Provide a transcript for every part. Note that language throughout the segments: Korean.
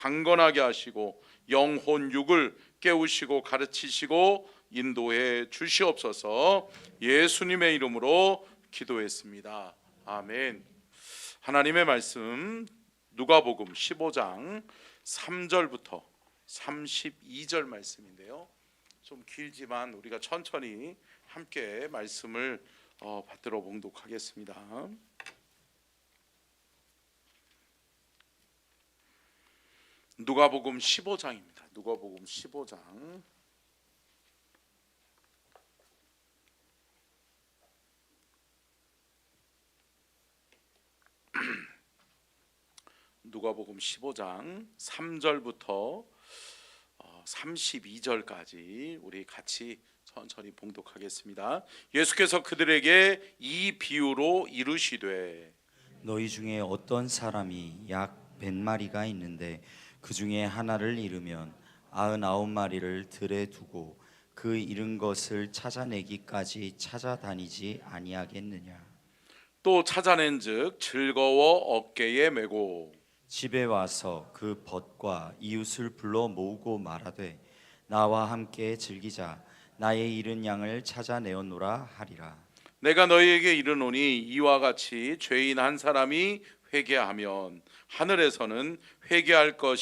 강건하게 하시고 영혼 육을 깨우시고 가르치시고 인도해 주시옵소서. 예수님의 이름으로 기도했습니다. 아멘. 하나님의 말씀 누가복음 15장 3절부터 32절 말씀인데요. 좀 길지만 우리가 천천히 함께 말씀을 받들어 봉독하겠습니다. 누가복음 15장입니다. 누가복음 15장 누가복음 15장 3절부터 32절까지 우리 같이 천천히 봉독하겠습니다. 예수께서 그들에게 이 비유로 이르시되 너희 중에 어떤 사람이 약 100마리가 있는데 그 중에 하나를 잃으면 99마리를 들에 두고 그 잃은 것을 찾아내기까지 찾아다니지 아니하겠느냐. 또 찾아낸즉 즐거워 어깨에 메고 집에 와서 그 벗과 이웃을 불러 모으고 말하되 나와 함께 즐기자. 나의 잃은 양을 찾아내었노라 하리라. 내가 너희에게 이르노니 이와 같이 죄인 한 사람이 회개하면 하늘에서는 회개할 것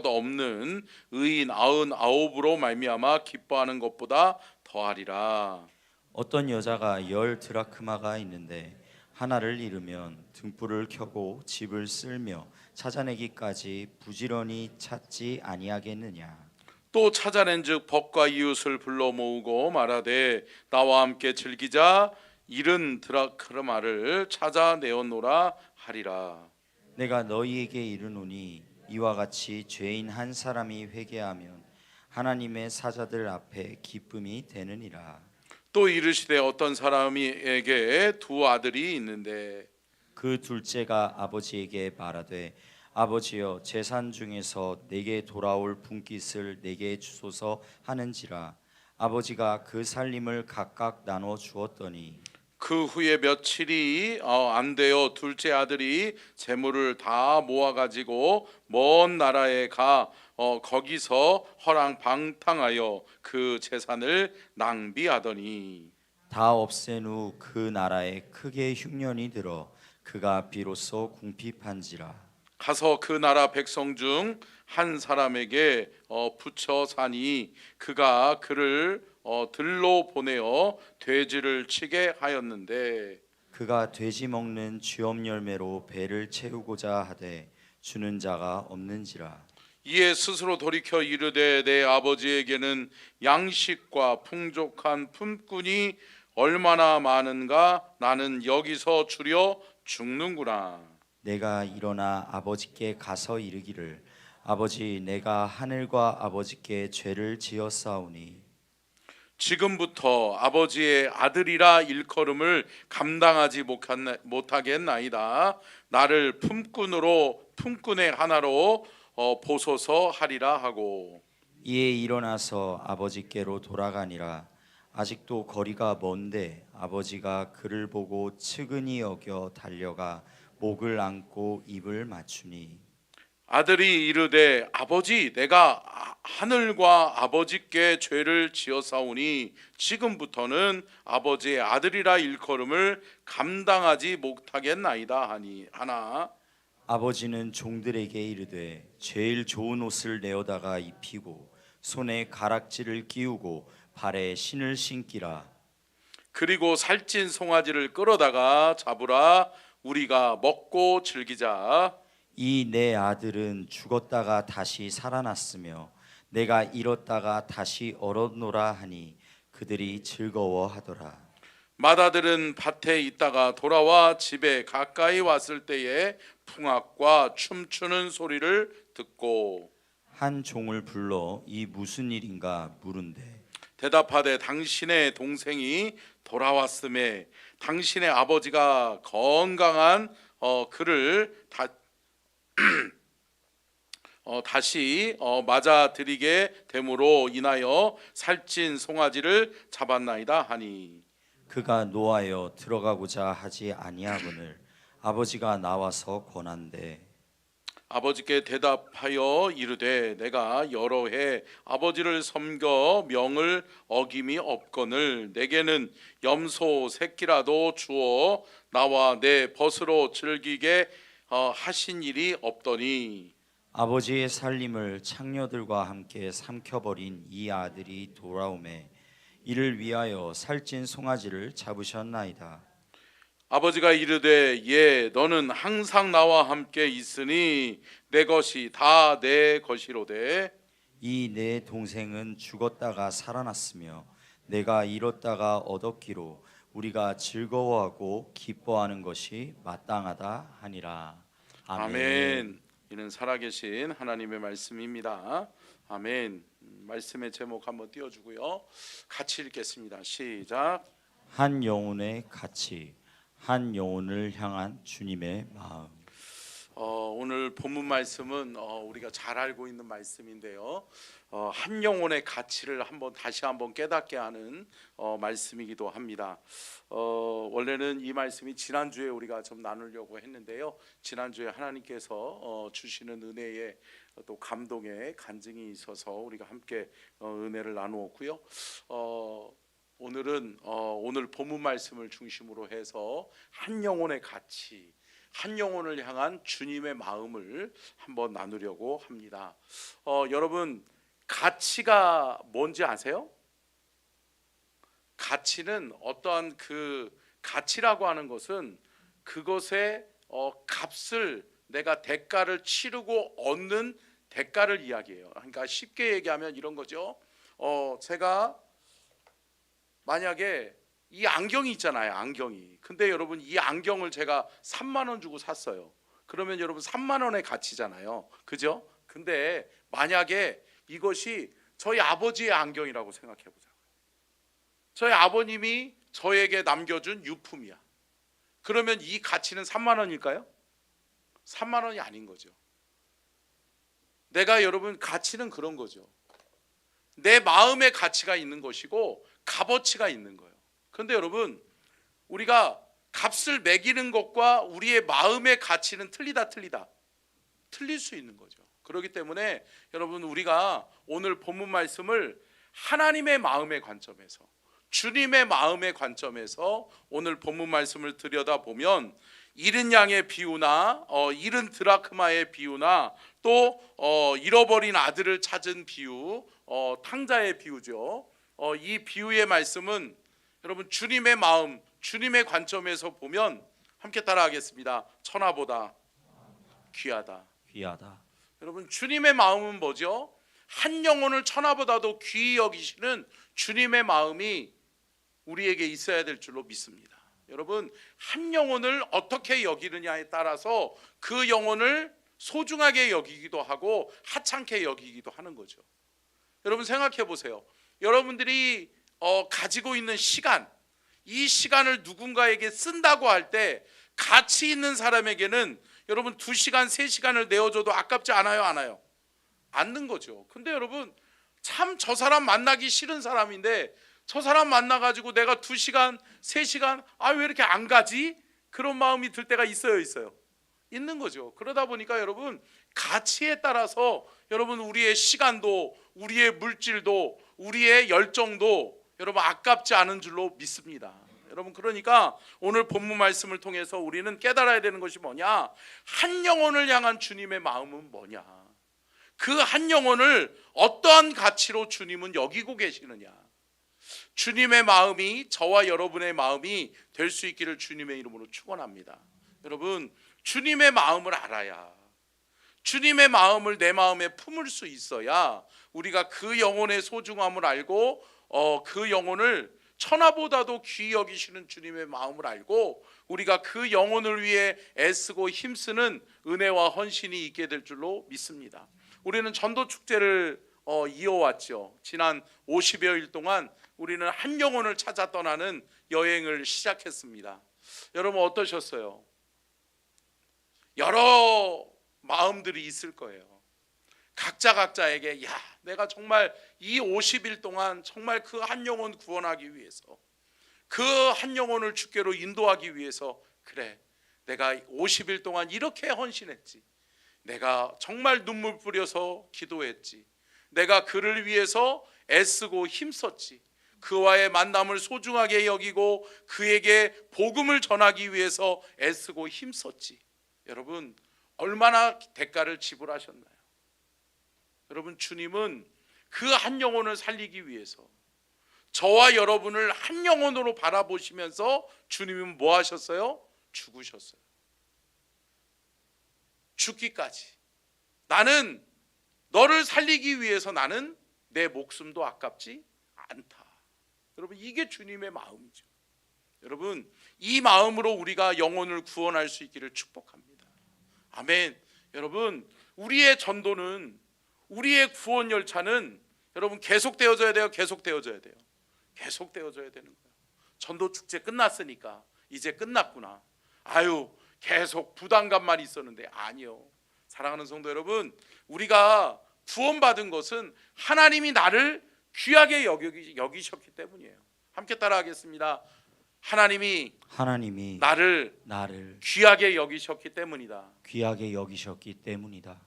없는 의인 99으로 말미암아 기뻐하는 것보다 더하리라. 어떤 여자가 10드라크마가 있는데 하나를 잃으면 등불을 켜고 집을 쓸며 찾아내기까지 부지런히 찾지 아니하겠느냐. 또 찾아낸즉 벗과 이웃을 불러 모으고 말하되 나와 함께 즐기자. 잃은 드라크마를 찾아내었노라 하리라. 내가 너희에게 이르노니 이와 같이 죄인 한 사람이 회개하면 하나님의 사자들 앞에 기쁨이 되느니라. 또 이르시되 어떤 사람에게 두 아들이 있는데 그 둘째가 아버지에게 말하되 아버지여 재산 중에서 내게 돌아올 분깃을 내게 주소서 하는지라. 아버지가 그 살림을 각각 나눠 주었더니 그 후에 며칠이 안 되어 둘째 아들이 재물을 다 모아 가지고 먼 나라에 가 거기서 허랑방탕하여 그 재산을 낭비하더니 다 없앤 후 그 나라에 크게 흉년이 들어 그가 비로소 궁핍한지라. 가서 그 나라 백성 중 한 사람에게 붙여 사니 그가 그를 들로 보내어 돼지를 치게 하였는데 그가 돼지 먹는 쥐업 열매로 배를 채우고자 하되 주는 자가 없는지라. 이에 스스로 돌이켜 이르되 내 아버지에게는 양식과 풍족한 품꾼이 얼마나 많은가. 나는 여기서 주려 죽는구나. 내가 일어나 아버지께 가서 이르기를 아버지 내가 하늘과 아버지께 죄를 지었사오니 지금부터 아버지의 아들이라 일컬음을 감당하지 못하겠나이다. 나를 품꾼의 하나로 보소서 하리라 하고 이에 일어나서 아버지께로 돌아가니라. 아직도 거리가 먼데 아버지가 그를 보고 측은히 여겨 달려가 목을 안고 입을 맞추니 아들이 이르되 아버지 내가 하늘과 아버지께 죄를 지었사오니 지금부터는 아버지의 아들이라 일컬음을 감당하지 못하겠나이다 하나 아버지는 종들에게 이르되 제일 좋은 옷을 내어다가 입히고 손에 가락지를 끼우고 발에 신을 신기라. 그리고 살찐 송아지를 끌어다가 잡으라. 우리가 먹고 즐기자. 이 내 아들은 죽었다가 다시 살아났으며 내가 잃었다가 다시 얻었노라 하니 그들이 즐거워하더라. 맏아들은 밭에 있다가 돌아와 집에 가까이 왔을 때에 풍악과 춤추는 소리를 듣고 한 종을 불러 이 무슨 일인가 물은데 대답하되 당신의 동생이 돌아왔음에 당신의 아버지가 건강한 그를 다시 맞아들이게 됨으로 인하여 살찐 송아지를 잡았나이다 하니 그가 노하여 들어가고자 하지 아니하거늘 아버지가 나와서 권한대 아버지께 대답하여 이르되 내가 여러 해 아버지를 섬겨 명을 어김이 없거늘 내게는 염소 새끼라도 주어 나와 내 벗으로 즐기게 하신 일이 없더니 아버지의 살림을 창녀들과 함께 삼켜버린 이 아들이 돌아오매 이를 위하여 살찐 송아지를 잡으셨나이다. 아버지가 이르되 예 너는 항상 나와 함께 있으니 내 것이 다 내 것이로되 이 내 동생은 죽었다가 살아났으며 내가 잃었다가 얻었기로 우리가 즐거워하고 기뻐하는 것이 마땅하다 하니라. 아멘. 이는 살아계신 하나님의 말씀입니다. 아멘. 말씀의 제목 한번 띄워주고요. 같이 읽겠습니다. 시작. 한 영혼의 가치, 한 영혼을 향한 주님의 마음. 오늘 본문 말씀은 우리가 잘 알고 있는 말씀인데요. 한 영혼의 가치를 다시 한번 깨닫게 하는 말씀이기도 합니다. 원래는 이 말씀이 지난주에 우리가 좀 나누려고 했는데요. 지난주에 하나님께서 주시는 은혜에 또 감동의 간증이 있어서 우리가 함께 은혜를 나누었고요. 오늘은 오늘 본문 말씀을 중심으로 해서 한 영혼의 가치, 한 영혼을 향한 주님의 마음을 한번 나누려고 합니다. 여러분 가치가 뭔지 아세요? 가치는 어떠한 그 가치라고 하는 것은 그것의 값을 내가 대가를 치르고 얻는 대가를 이야기해요. 그러니까 쉽게 얘기하면 이런 거죠. 제가 만약에 이 안경이 있잖아요. 안경이. 근데 여러분 이 안경을 제가 3만 원 주고 샀어요. 그러면 여러분 3만 원의 가치잖아요. 그죠? 근데 만약에 이것이 저희 아버지의 안경이라고 생각해 보자고요. 저희 아버님이 저에게 남겨준 유품이야. 그러면 이 가치는 3만 원일까요? 3만 원이 아닌 거죠. 내가 여러분 가치는 그런 거죠. 내 마음의 가치가 있는 것이고 값어치가 있는 거예요. 그런데 여러분 우리가 값을 매기는 것과 우리의 마음의 가치는 틀릴 수 있는 거죠. 그렇기 때문에 여러분 우리가 오늘 본문 말씀을 하나님의 마음의 관점에서 주님의 마음의 관점에서 오늘 본문 말씀을 들여다보면 잃은 양의 비유나 잃은 드라크마의 비유나 또 잃어버린 아들을 찾은 비유, 탕자의 비유죠. 이 비유의 말씀은 여러분 주님의 마음, 주님의 관점에서 보면 함께 따라하겠습니다. 천하보다 귀하다. 여러분 주님의 마음은 뭐죠? 한 영혼을 천하보다도 귀히 여기시는 주님의 마음이 우리에게 있어야 될 줄로 믿습니다. 여러분 한 영혼을 어떻게 여기느냐에 따라서 그 영혼을 소중하게 여기기도 하고 하찮게 여기기도 하는 거죠. 여러분 생각해 보세요. 여러분들이 가지고 있는 시간, 이 시간을 누군가에게 쓴다고 할 때 가치 있는 사람에게는 여러분 2시간, 3시간을 내어줘도 아깝지 않아요? 안 와요? 않는 거죠. 근데 여러분 참 저 사람 만나기 싫은 사람인데 저 사람 만나가지고 내가 2시간, 3시간 왜 이렇게 안 가지? 그런 마음이 들 때가 있어요? 있는 거죠. 그러다 보니까 여러분 가치에 따라서 여러분 우리의 시간도 우리의 물질도 우리의 열정도 여러분 아깝지 않은 줄로 믿습니다. 여러분 그러니까 오늘 본문 말씀을 통해서 우리는 깨달아야 되는 것이 뭐냐? 한 영혼을 향한 주님의 마음은 뭐냐? 그 한 영혼을 어떠한 가치로 주님은 여기고 계시느냐? 주님의 마음이 저와 여러분의 마음이 될 수 있기를 주님의 이름으로 축원합니다. 여러분 주님의 마음을 알아야 주님의 마음을 내 마음에 품을 수 있어야 우리가 그 영혼의 소중함을 알고 그 영혼을 천하보다도 귀히 여기시는 주님의 마음을 알고 우리가 그 영혼을 위해 애쓰고 힘쓰는 은혜와 헌신이 있게 될 줄로 믿습니다. 우리는 전도 축제를 이어왔죠. 지난 50여일 동안 우리는 한 영혼을 찾아 떠나는 여행을 시작했습니다. 여러분 어떠셨어요? 여러 마음들이 있을 거예요. 각자에게 내가 정말 이 50일 동안 정말 그 한 영혼 구원하기 위해서 그 한 영혼을 주께로 인도하기 위해서 그래 내가 50일 동안 이렇게 헌신했지. 내가 정말 눈물 뿌려서 기도했지. 내가 그를 위해서 애쓰고 힘썼지. 그와의 만남을 소중하게 여기고 그에게 복음을 전하기 위해서 애쓰고 힘썼지. 여러분, 얼마나 대가를 지불하셨나요? 여러분, 주님은 그 한 영혼을 살리기 위해서 저와 여러분을 한 영혼으로 바라보시면서 주님은 뭐 하셨어요? 죽으셨어요. 죽기까지. 나는 너를 살리기 위해서 나는 내 목숨도 아깝지 않다. 여러분, 이게 주님의 마음이죠. 여러분, 이 마음으로 우리가 영혼을 구원할 수 있기를 축복합니다. 아멘. 여러분, 우리의 전도는, 우리의 구원 열차는 여러분 계속되어져야 돼요. 계속되어져야 돼요. 계속되어져야 되는 거예요. 전도 축제 끝났으니까 이제 끝났구나. 아유, 계속 부담감만 있었는데. 아니요. 사랑하는 성도 여러분, 우리가 구원받은 것은 하나님이 나를 귀하게 여기셨기 때문이에요. 함께 따라하겠습니다. 하나님이 나를 귀하게 여기셨기 때문이다. 귀하게 여기셨기 때문이다.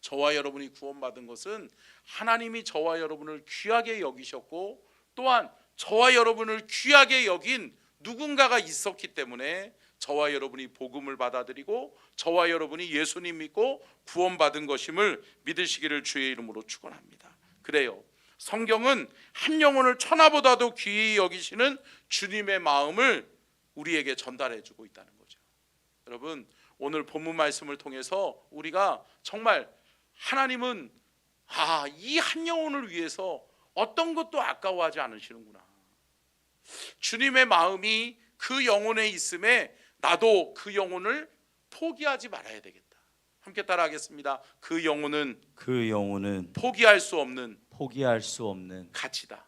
저와 여러분이 구원받은 것은 하나님이 저와 여러분을 귀하게 여기셨고, 또한 저와 여러분을 귀하게 여긴 누군가가 있었기 때문에 저와 여러분이 복음을 받아들이고 저와 여러분이 예수님 믿고 구원받은 것임을 믿으시기를 주의 이름으로 축원합니다. 그래요, 성경은 한 영혼을 천하보다도 귀히 여기시는 주님의 마음을 우리에게 전달해 주고 있다는 거죠. 여러분, 오늘 본문 말씀을 통해서 우리가 정말 하나님은 이 한 영혼을 위해서 어떤 것도 아까워하지 않으시는구나. 주님의 마음이 그 영혼에 있음에 나도 그 영혼을 포기하지 말아야 되겠다. 함께 따라하겠습니다. 그 영혼은 포기할 수 없는 가치다.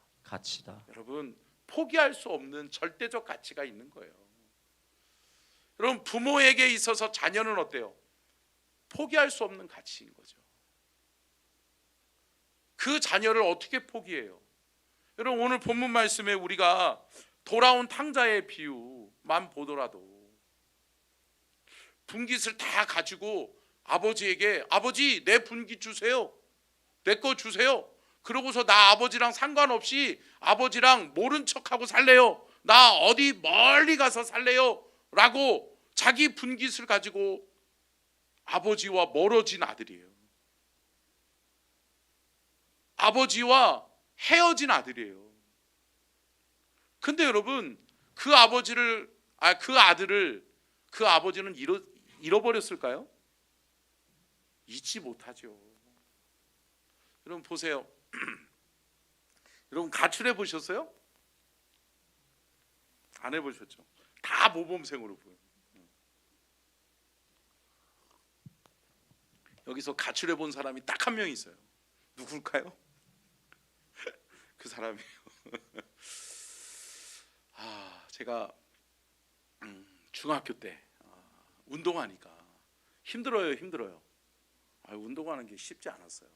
여러분, 포기할 수 없는 절대적 가치가 있는 거예요. 여러분, 부모에게 있어서 자녀는 어때요? 포기할 수 없는 가치인 거죠. 그 자녀를 어떻게 포기해요? 여러분, 오늘 본문 말씀에 우리가 돌아온 탕자의 비유만 보더라도 분깃을 다 가지고 아버지에게, 아버지 내 분깃 주세요, 내 거 주세요. 그러고서 나 아버지랑 상관없이 아버지랑 모른 척하고 살래요, 나 어디 멀리 가서 살래요 라고 자기 분깃을 가지고 아버지와 멀어진 아들이에요. 아버지와 헤어진 아들이에요. 근데 여러분, 그 아버지를, 그 아들을 그 아버지는 잃어버렸을까요? 잊지 못하죠. 여러분 보세요. 여러분 가출해 보셨어요? 안 해보셨죠? 다 모범생으로 보여요. 여기서 가출해 본 사람이 딱 한 명 있어요. 누굴까요? 그 사람이에요. 제가 중학교 때 운동하니까 힘들어요. 운동하는 게 쉽지 않았어요.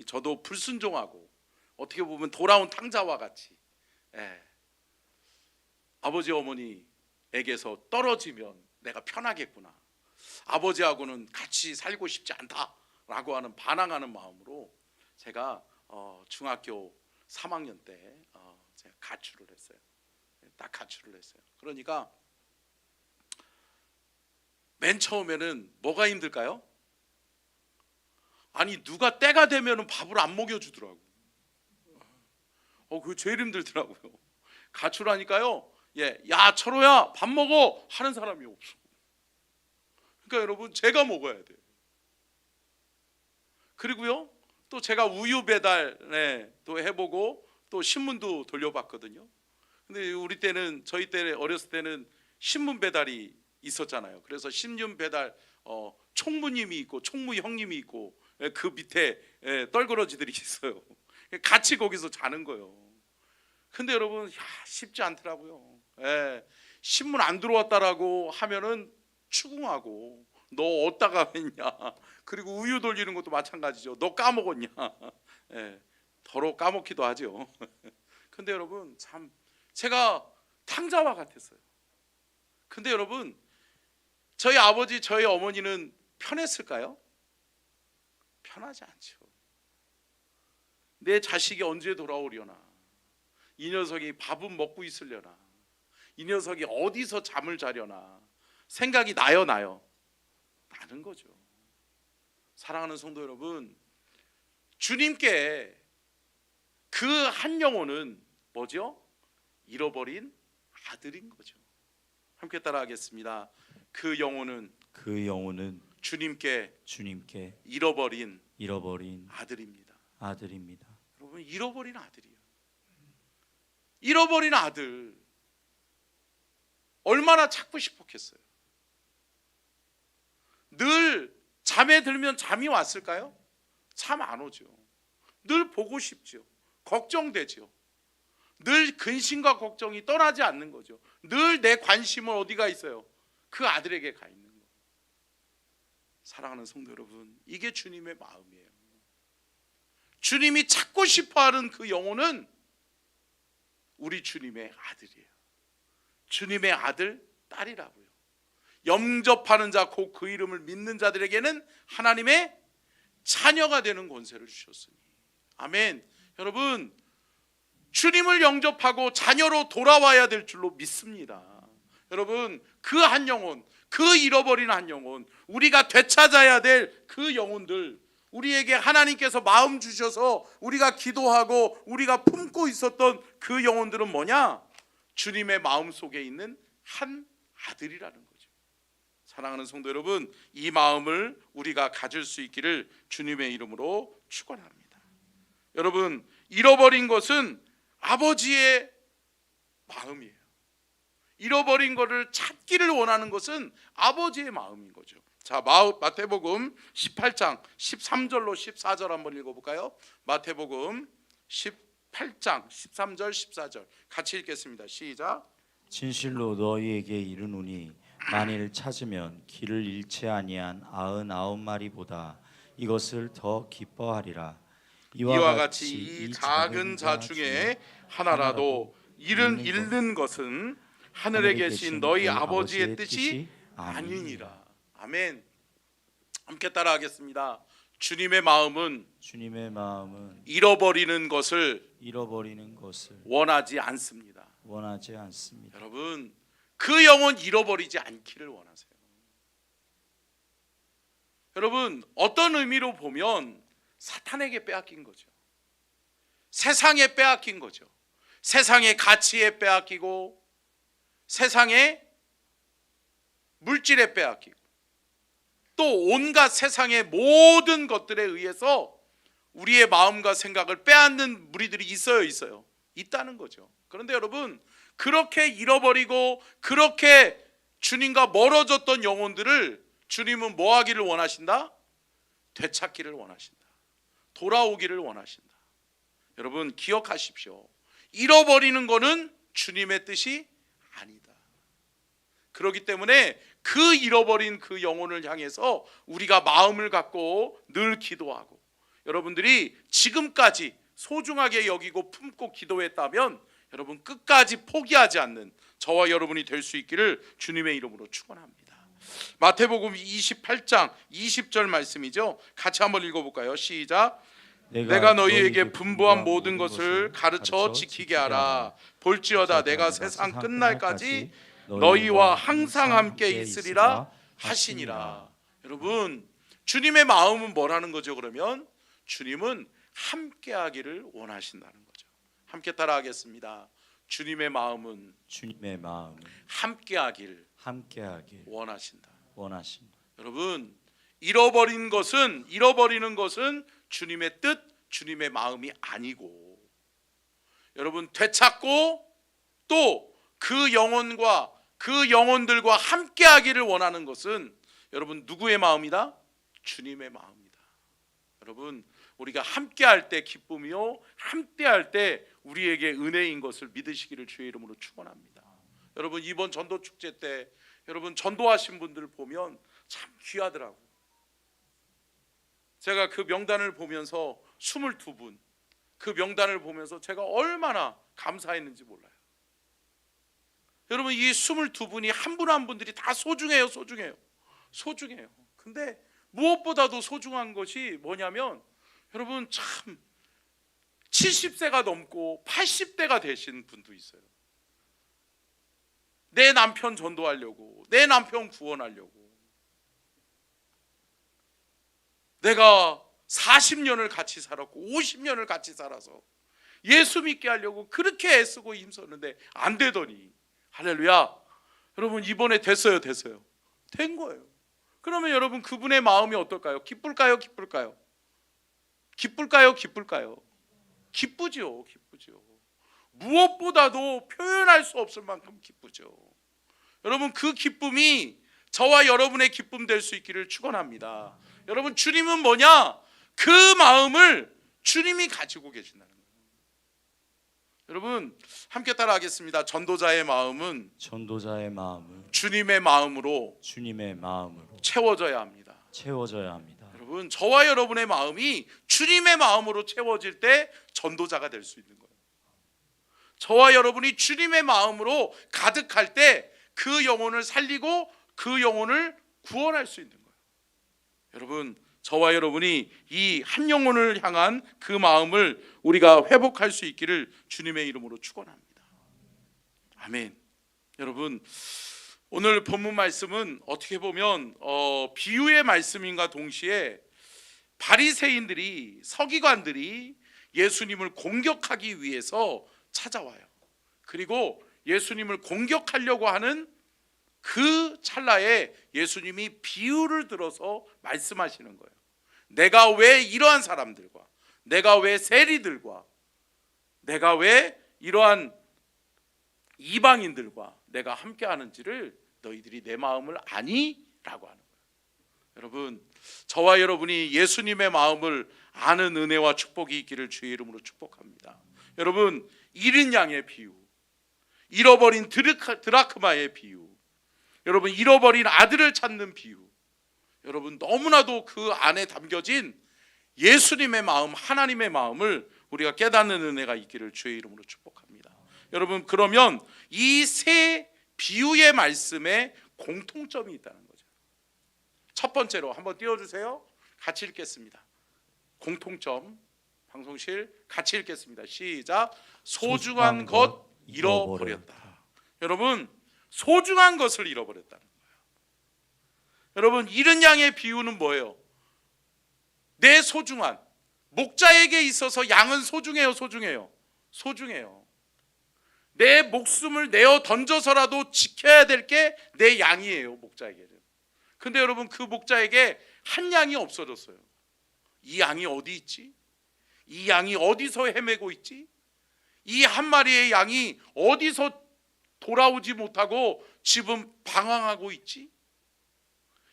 저도 불순종하고 어떻게 보면 돌아온 탕자와 같이 아버지 어머니에게서 떨어지면 내가 편하겠구나, 아버지하고는 같이 살고 싶지 않다라고 하는 반항하는 마음으로 제가 중학교 3학년 때 제가 가출을 했어요. 딱 가출을 했어요. 그러니까 맨 처음에는 뭐가 힘들까요? 아니, 누가 때가 되면 밥을 안 먹여주더라고. 그게 제일 힘들더라고요. 가출하니까요. 야 철호야 밥 먹어 하는 사람이 없어. 그러니까 여러분, 제가 먹어야 돼요. 그리고요, 또 제가 우유 배달 또 해보고 또 신문도 돌려봤거든요. 근데 저희 때 어렸을 때는 신문 배달이 있었잖아요. 그래서 신문 배달 총무님이 있고 총무 형님이 있고 그 밑에 떨거러지들이 있어요. 같이 거기서 자는 거예요. 근데 여러분, 쉽지 않더라고요. 신문 안 들어왔다라고 하면은 추궁하고, 너 어디다가 했냐, 그리고 우유 돌리는 것도 마찬가지죠. 너 까먹었냐. 더러 까먹기도 하죠. 근데 여러분, 참 제가 탕자와 같았어요. 근데 여러분, 저희 아버지 저희 어머니는 편했을까요? 편하지 않죠. 내 자식이 언제 돌아오려나, 이 녀석이 밥은 먹고 있으려나, 이 녀석이 어디서 잠을 자려나 생각이 나요 나는 거죠. 사랑하는 성도 여러분, 주님께 그 한 영혼은 뭐죠? 잃어버린 아들인 거죠. 함께 따라하겠습니다. 그 영혼은 주님께 잃어버린 아들입니다. 여러분, 잃어버린 아들이에요. 잃어버린 아들 얼마나 찾고 싶었겠어요. 늘 잠에 들면 잠이 왔을까요? 잠 안 오죠. 늘 보고 싶죠. 걱정되죠. 늘 근심과 걱정이 떠나지 않는 거죠. 늘 내 관심은 어디가 있어요? 그 아들에게 가 있는 거예요. 사랑하는 성도 여러분, 이게 주님의 마음이에요. 주님이 찾고 싶어하는 그 영혼은 우리 주님의 아들이에요. 주님의 아들, 딸이라고요. 영접하는 자, 곧 그 이름을 믿는 자들에게는 하나님의 자녀가 되는 권세를 주셨으니. 아멘. 여러분, 주님을 영접하고 자녀로 돌아와야 될 줄로 믿습니다. 여러분, 그 한 영혼, 그 잃어버린 한 영혼, 우리가 되찾아야 될 그 영혼들, 우리에게 하나님께서 마음 주셔서 우리가 기도하고 우리가 품고 있었던 그 영혼들은 뭐냐? 주님의 마음 속에 있는 한 아들이라는 거죠. 사랑하는 성도 여러분, 이 마음을 우리가 가질 수 있기를 주님의 이름으로 축원합니다. 여러분, 잃어버린 것은 아버지의 마음이에요. 잃어버린 것을 찾기를 원하는 것은 아버지의 마음인 거죠. 자, 마태복음 18장 13절로 14절 한번 읽어볼까요? 마태복음 18장 13절 14절 같이 읽겠습니다. 시작. 진실로 너희에게 이르노니 만일 찾으면 길을 잃지 아니한 99마리보다 이것을 더 기뻐하리라. 이와 같이 이 작은 자 중에 하나라도 잃는 것은 하늘에 계신 너희 아버지의 뜻이 아니니라. 아멘. 함께 따라하겠습니다. 주님의 마음은 잃어버리는 것을 원하지 않습니다. 여러분, 그 영혼 잃어버리지 않기를 원하세요. 여러분, 어떤 의미로 보면 사탄에게 빼앗긴 거죠. 세상에 빼앗긴 거죠. 세상의 가치에 빼앗기고, 세상의 물질에 빼앗기고, 또 온갖 세상의 모든 것들에 의해서 우리의 마음과 생각을 빼앗는 무리들이 있어요. 있다는 거죠. 그런데 여러분, 그렇게 잃어버리고 그렇게 주님과 멀어졌던 영혼들을 주님은 뭐 하기를 원하신다? 되찾기를 원하신다. 돌아오기를 원하신다. 여러분, 기억하십시오. 잃어버리는 것은 주님의 뜻이 아니다. 그렇기 때문에 그 잃어버린 그 영혼을 향해서 우리가 마음을 갖고 늘 기도하고, 여러분들이 지금까지 소중하게 여기고 품고 기도했다면 여러분 끝까지 포기하지 않는 저와 여러분이 될 수 있기를 주님의 이름으로 축원합니다. 마태복음 28장 20절 말씀이죠. 같이 한번 읽어볼까요? 시작. 내가 너희에게 분부한 모든 것을 가르쳐 지키게 하라. 볼지어다 내가 세상 끝날까지 너희와 항상 함께 있으리라 하시니라. 여러분, 주님의 마음은 뭐라는 거죠? 그러면 주님은 함께하기를 원하신다는 거죠. 함께 따라하겠습니다. 주님의 마음은 함께하길 원하신다. 여러분, 잃어버리는 것은 주님의 뜻, 주님의 마음이 아니고, 여러분 되찾고 또 그 영혼과 그 영혼들과 함께하기를 원하는 것은 여러분 누구의 마음이다? 주님의 마음이다. 여러분, 우리가 함께할 때 기쁨이요, 함께할 때 우리에게 은혜인 것을 믿으시기를 주의 이름으로 축원합니다. 여러분, 이번 전도 축제 때 여러분 전도하신 분들 보면 참 귀하더라고요. 제가 그 명단을 보면서 22분, 그 명단을 보면서 제가 얼마나 감사했는지 몰라요. 여러분, 이 22분이 한 분 한 분들이 다 소중해요. 근데 무엇보다도 소중한 것이 뭐냐면 여러분 참 70세가 넘고 80대가 되신 분도 있어요. 내 남편 전도하려고, 내 남편 구원하려고 내가 40년을 같이 살았고 50년을 같이 살아서 예수 믿게 하려고 그렇게 애쓰고 힘썼는데 안 되더니 할렐루야. 여러분 이번에 됐어요. 된 거예요. 그러면 여러분 그분의 마음이 어떨까요? 기쁠까요? 기쁘죠. 무엇보다도 표현할 수 없을 만큼 기쁘죠. 여러분 그 기쁨이 저와 여러분의 기쁨 될 수 있기를 축원합니다. 여러분 주님은 뭐냐? 그 마음을 주님이 가지고 계신다는 거예요. 여러분 함께 따라하겠습니다. 전도자의 마음은 주님의 마음으로 채워져야 합니다. 여러분 저와 여러분의 마음이 주님의 마음으로 채워질 때 전도자가 될 수 있는 거예요. 저와 여러분이 주님의 마음으로 가득할 때 그 영혼을 살리고 그 영혼을 구원할 수 있는 거예요. 여러분 저와 여러분이 이 한 영혼을 향한 그 마음을 우리가 회복할 수 있기를 주님의 이름으로 축원합니다. 아멘. 여러분 오늘 본문 말씀은 어떻게 보면 비유의 말씀인가 동시에 바리새인들이 서기관들이 예수님을 공격하기 위해서 찾아와요. 그리고 예수님을 공격하려고 하는 그 찰나에 예수님이 비유를 들어서 말씀하시는 거예요. 내가 왜 이러한 사람들과, 내가 왜 세리들과, 내가 왜 이러한 이방인들과 내가 함께 하는지를 너희들이 내 마음을 아니? 라고 하는 거예요. 여러분 저와 여러분이 예수님의 마음을 아는 은혜와 축복이 있기를 주의 이름으로 축복합니다. 여러분 잃은 양의 비유, 잃어버린 드라크마의 비유, 여러분 잃어버린 아들을 찾는 비유, 여러분 너무나도 그 안에 담겨진 예수님의 마음, 하나님의 마음을 우리가 깨닫는 은혜가 있기를 주의 이름으로 축복합니다. 여러분 그러면 이 세 비유의 말씀에 공통점이 있다는 거죠. 첫 번째로 한번 띄워주세요. 같이 읽겠습니다. 공통점, 방송실 같이 읽겠습니다. 시작. 소중한 것 잃어버렸다. 여러분 소중한 것을 잃어버렸다는 거예요. 여러분 잃은 양의 비유는 뭐예요? 내 소중한, 목자에게 있어서 양은 소중해요? 내 목숨을 내어 던져서라도 지켜야 될 게 내 양이에요. 목자에게는. 근데 여러분 그 목자에게 한 양이 없어졌어요. 이 양이 어디 있지? 이 양이 어디서 헤매고 있지? 이 한 마리의 양이 어디서 돌아오지 못하고 지금 방황하고 있지?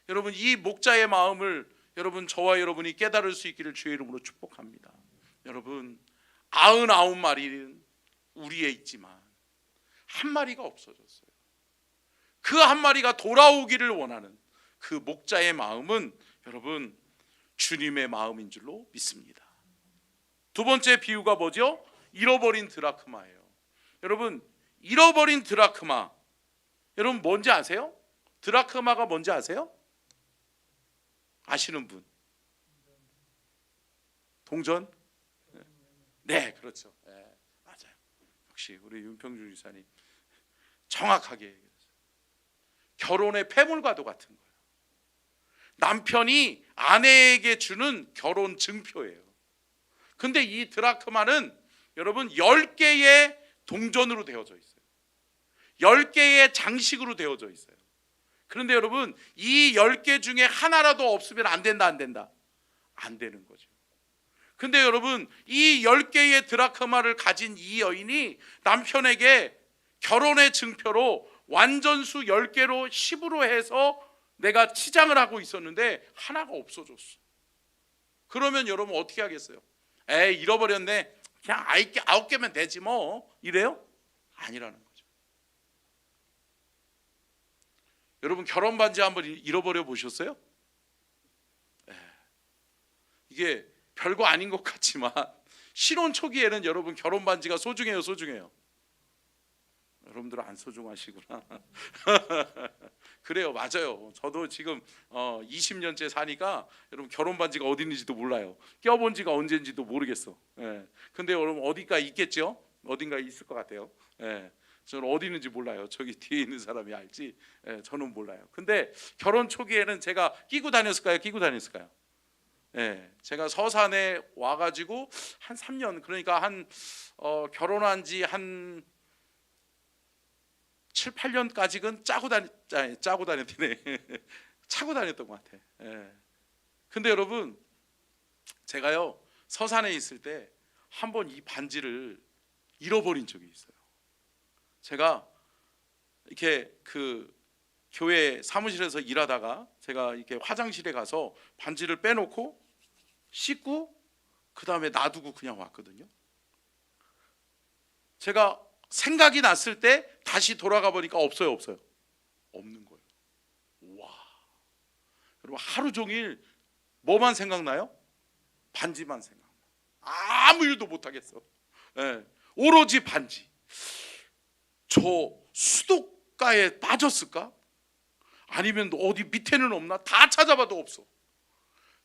여러분 이 목자의 마음을 여러분 저와 여러분이 깨달을 수 있기를 주의 이름으로 축복합니다. 여러분 99마리는 우리에 있지만 한 마리가 없어졌어요. 그 한 마리가 돌아오기를 원하는 그 목자의 마음은 여러분 주님의 마음인 줄로 믿습니다. 두 번째 비유가 뭐죠? 잃어버린 드라크마예요. 여러분 잃어버린 드라크마, 여러분 뭔지 아세요? 드라크마가 뭔지 아세요? 아시는 분? 동전? 네, 그렇죠. 네, 맞아요. 역시 우리 윤평주 지사님 정확하게 얘기했어요. 결혼의 패물과도 같은 거예요. 남편이 아내에게 주는 결혼 증표예요. 근데 이 드라크마는 여러분 10개의 동전으로 되어져 있어요. 10개의 장식으로 되어져 있어요. 그런데 여러분 이 10개 중에 하나라도 없으면 안 된다? 안 되는 거죠. 근데 여러분 이 10개의 드라크마를 가진 이 여인이 남편에게 결혼의 증표로 완전수 10개로 10으로 해서 내가 치장을 하고 있었는데 하나가 없어졌어. 그러면 여러분 어떻게 하겠어요? 에이 잃어버렸네, 그냥 9개면 되지 뭐, 이래요? 아니라는 거죠. 여러분 결혼 반지 한번 잃어버려 보셨어요? 이게 별거 아닌 것 같지만 신혼 초기에는 여러분 결혼 반지가 소중해요? 여러분들은 안 소중하시구나. 그래요, 맞아요. 저도 지금 20년째 사니까 여러분 결혼 반지가 어디 있는지도 몰라요. 껴본 지가 언제인지도 모르겠어. 예. 근데 여러분 어디가 있겠죠? 어딘가 있을 것 같아요. 예. 저는 어디 있는지 몰라요. 저기 뒤에 있는 사람이 알지. 예, 저는 몰라요. 근데 결혼 초기에는 제가 끼고 다녔을까요? 끼고 다녔을까요? 예, 제가 서산에 와가지고 한 3년, 그러니까 한 결혼한 지 한 7, 8년까지는 짜고 다녔네. 차고 다녔던 것 같아. 예. 근데 여러분, 제가요 서산에 있을 때 한 번 이 반지를 잃어버린 적이 있어요. 제가 이렇게 그 교회 사무실에서 일하다가 제가 이렇게 화장실에 가서 반지를 빼놓고 씻고 그 다음에 놔두고 그냥 왔거든요. 제가 생각이 났을 때 다시 돌아가 보니까 없어요. 없는 거예요. 와, 여러분 하루 종일 뭐만 생각나요? 반지만 생각나. 아무 일도 못 하겠어. 예, 오로지 반지. 저 수도가에 빠졌을까? 아니면 어디 밑에는 없나? 다 찾아봐도 없어.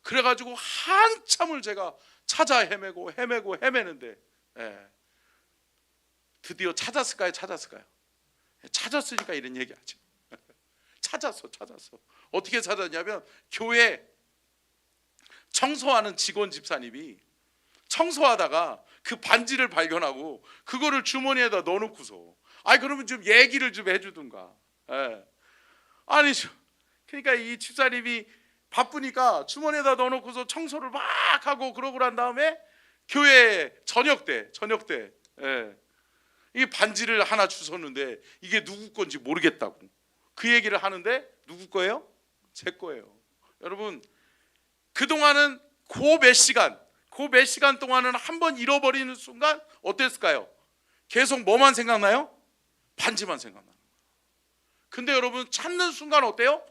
그래가지고 한참을 제가 찾아 헤매는데 드디어 찾았을까요? 찾았으니까 이런 얘기하죠. 찾았어. 어떻게 찾았냐면 교회 청소하는 직원 집사님이 청소하다가 그 반지를 발견하고 그거를 주머니에다 넣어놓고서 그러면 좀 얘기를 좀 해주든가. 아니 그러니까 이 집사님이 바쁘니까 주머니에다 넣어놓고서 청소를 막 하고 그러고 난 다음에 교회 저녁 때 이 반지를 하나 주웠는데 이게 누구 건지 모르겠다고 그 얘기를 하는데 누구 거예요? 제 거예요. 여러분 그동안은 그 몇 시간 동안은 한 번 잃어버리는 순간 어땠을까요? 계속 뭐만 생각나요? 반지만 생각나는 거예요. 근데 여러분 찾는 순간 어때요?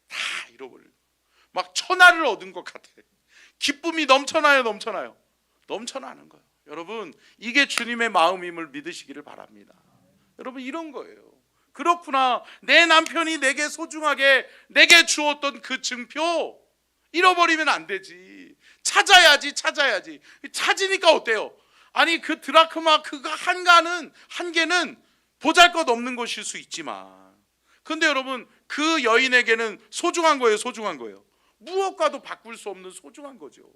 다 잃어버려요. 막 천하를 얻은 것 같아. 기쁨이 넘쳐나는 거예요. 여러분 이게 주님의 마음임을 믿으시기를 바랍니다. 여러분 이런 거예요. 그렇구나, 내 남편이 내게 소중하게 내게 주었던 그 증표 잃어버리면 안 되지. 찾아야지. 찾으니까 어때요? 아니 그 드라크마 그거 한 개는 보잘것없는 것일 수 있지만 근데 여러분 그 여인에게는 소중한 거예요. 무엇과도 바꿀 수 없는 소중한 거죠.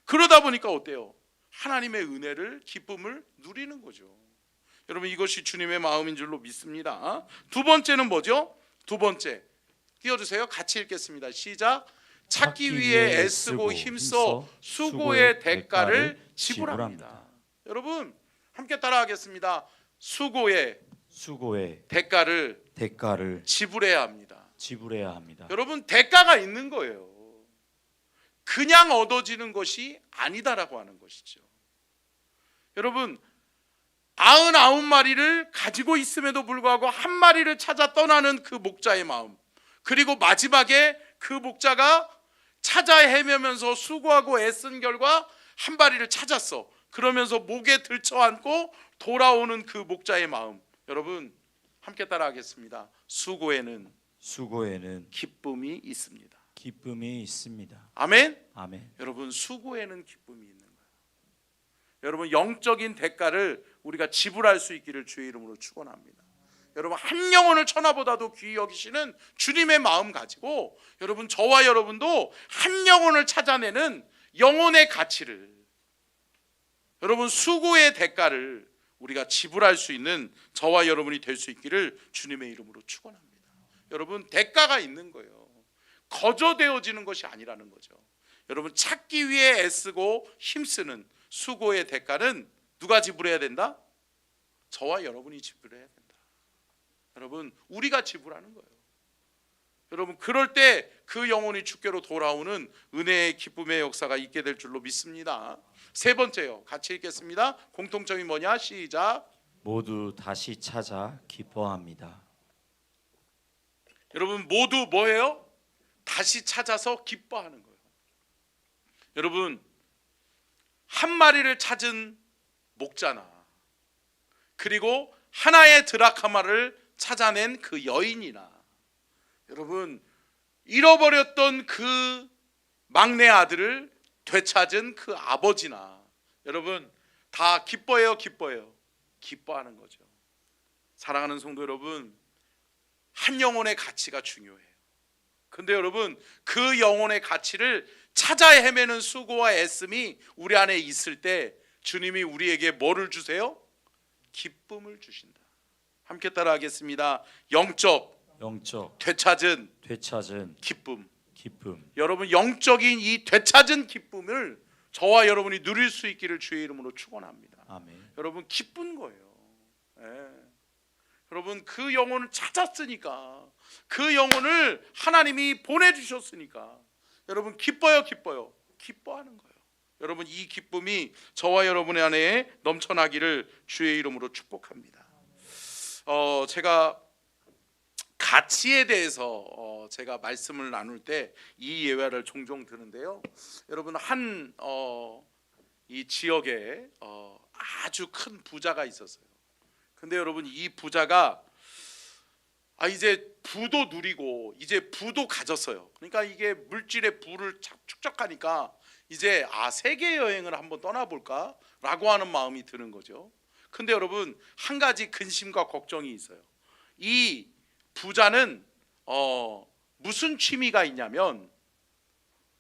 그러다 보니까 어때요? 하나님의 은혜를, 기쁨을 누리는 거죠. 여러분 이것이 주님의 마음인 줄로 믿습니다. 두 번째는 뭐죠? 두 번째 띄워주세요. 같이 읽겠습니다. 시작. 찾기 위해 애쓰고 힘써 수고의 대가를 지불합니다. 여러분 함께 따라하겠습니다. 수고의 대가를 지불해야 합니다. 여러분 대가가 있는 거예요. 그냥 얻어지는 것이 아니다라고 하는 것이죠. 여러분 99마리를 가지고 있음에도 불구하고 한 마리를 찾아 떠나는 그 목자의 마음, 그리고 마지막에 그 목자가 찾아 헤매면서 수고하고 애쓴 결과 한 마리를 찾았어. 그러면서 목에 들쳐안고 돌아오는 그 목자의 마음, 여러분 함께 따라하겠습니다. 수고에는 기쁨이 있습니다. 아멘. 여러분 수고에는 기쁨이 있는 거예요. 여러분 영적인 대가를 우리가 지불할 수 있기를 주의 이름으로 축원합니다. 여러분 한 영혼을 천하보다도 귀히 여기시는 주님의 마음 가지고 여러분 저와 여러분도 한 영혼을 찾아내는 영혼의 가치를, 여러분 수고의 대가를 우리가 지불할 수 있는 저와 여러분이 될 수 있기를 주님의 이름으로 축원합니다. 여러분 대가가 있는 거예요. 거저되어지는 것이 아니라는 거죠. 여러분 찾기 위해 애쓰고 힘쓰는 수고의 대가는 누가 지불해야 된다? 저와 여러분이 지불해야 된다. 여러분 우리가 지불하는 거예요. 여러분 그럴 때 그 영혼이 주께로 돌아오는 은혜의 기쁨의 역사가 있게 될 줄로 믿습니다. 세 번째요. 같이 읽겠습니다. 공통점이 뭐냐? 시작. 모두 다시 찾아 기뻐합니다. 여러분 모두 뭐예요? 다시 찾아서 기뻐하는 거예요. 여러분 한 마리를 찾은 목자나 그리고 하나의 드라크마를 찾아낸 그 여인이나 여러분 잃어버렸던 그 막내 아들을 되찾은 그 아버지나 여러분 다 기뻐해요, 기뻐해요. 기뻐하는 거죠. 사랑하는 성도 여러분, 한 영혼의 가치가 중요해요. 근데 여러분 그 영혼의 가치를 찾아 헤매는 수고와 애씀이 우리 안에 있을 때 주님이 우리에게 뭐를 주세요? 기쁨을 주신다. 함께 따라하겠습니다. 영적 되찾은 기쁨. 여러분 영적인 이 되찾은 기쁨을 저와 여러분이 누릴 수 있기를 주의 이름으로 축원합니다. 아멘. 여러분 기쁜 거예요. 여러분 그 영혼을 찾았으니까, 그 영혼을 하나님이 보내주셨으니까 여러분 기뻐요, 기뻐하는 거예요. 여러분 이 기쁨이 저와 여러분의 안에 넘쳐나기를 주의 이름으로 축복합니다. 제가 가치에 대해서 제가 말씀을 나눌 때 이 예화를 종종 드는데요. 여러분 이 지역에 아주 큰 부자가 있었어요. 근데 여러분 이 부자가 이제 부도 누리고 이제 부도 가졌어요. 그러니까 이게 물질의 부를 축적하니까 이제 세계 여행을 한번 떠나볼까 라고 하는 마음이 드는 거죠. 근데 여러분 한 가지 근심과 걱정이 있어요. 이 부자는 무슨 취미가 있냐면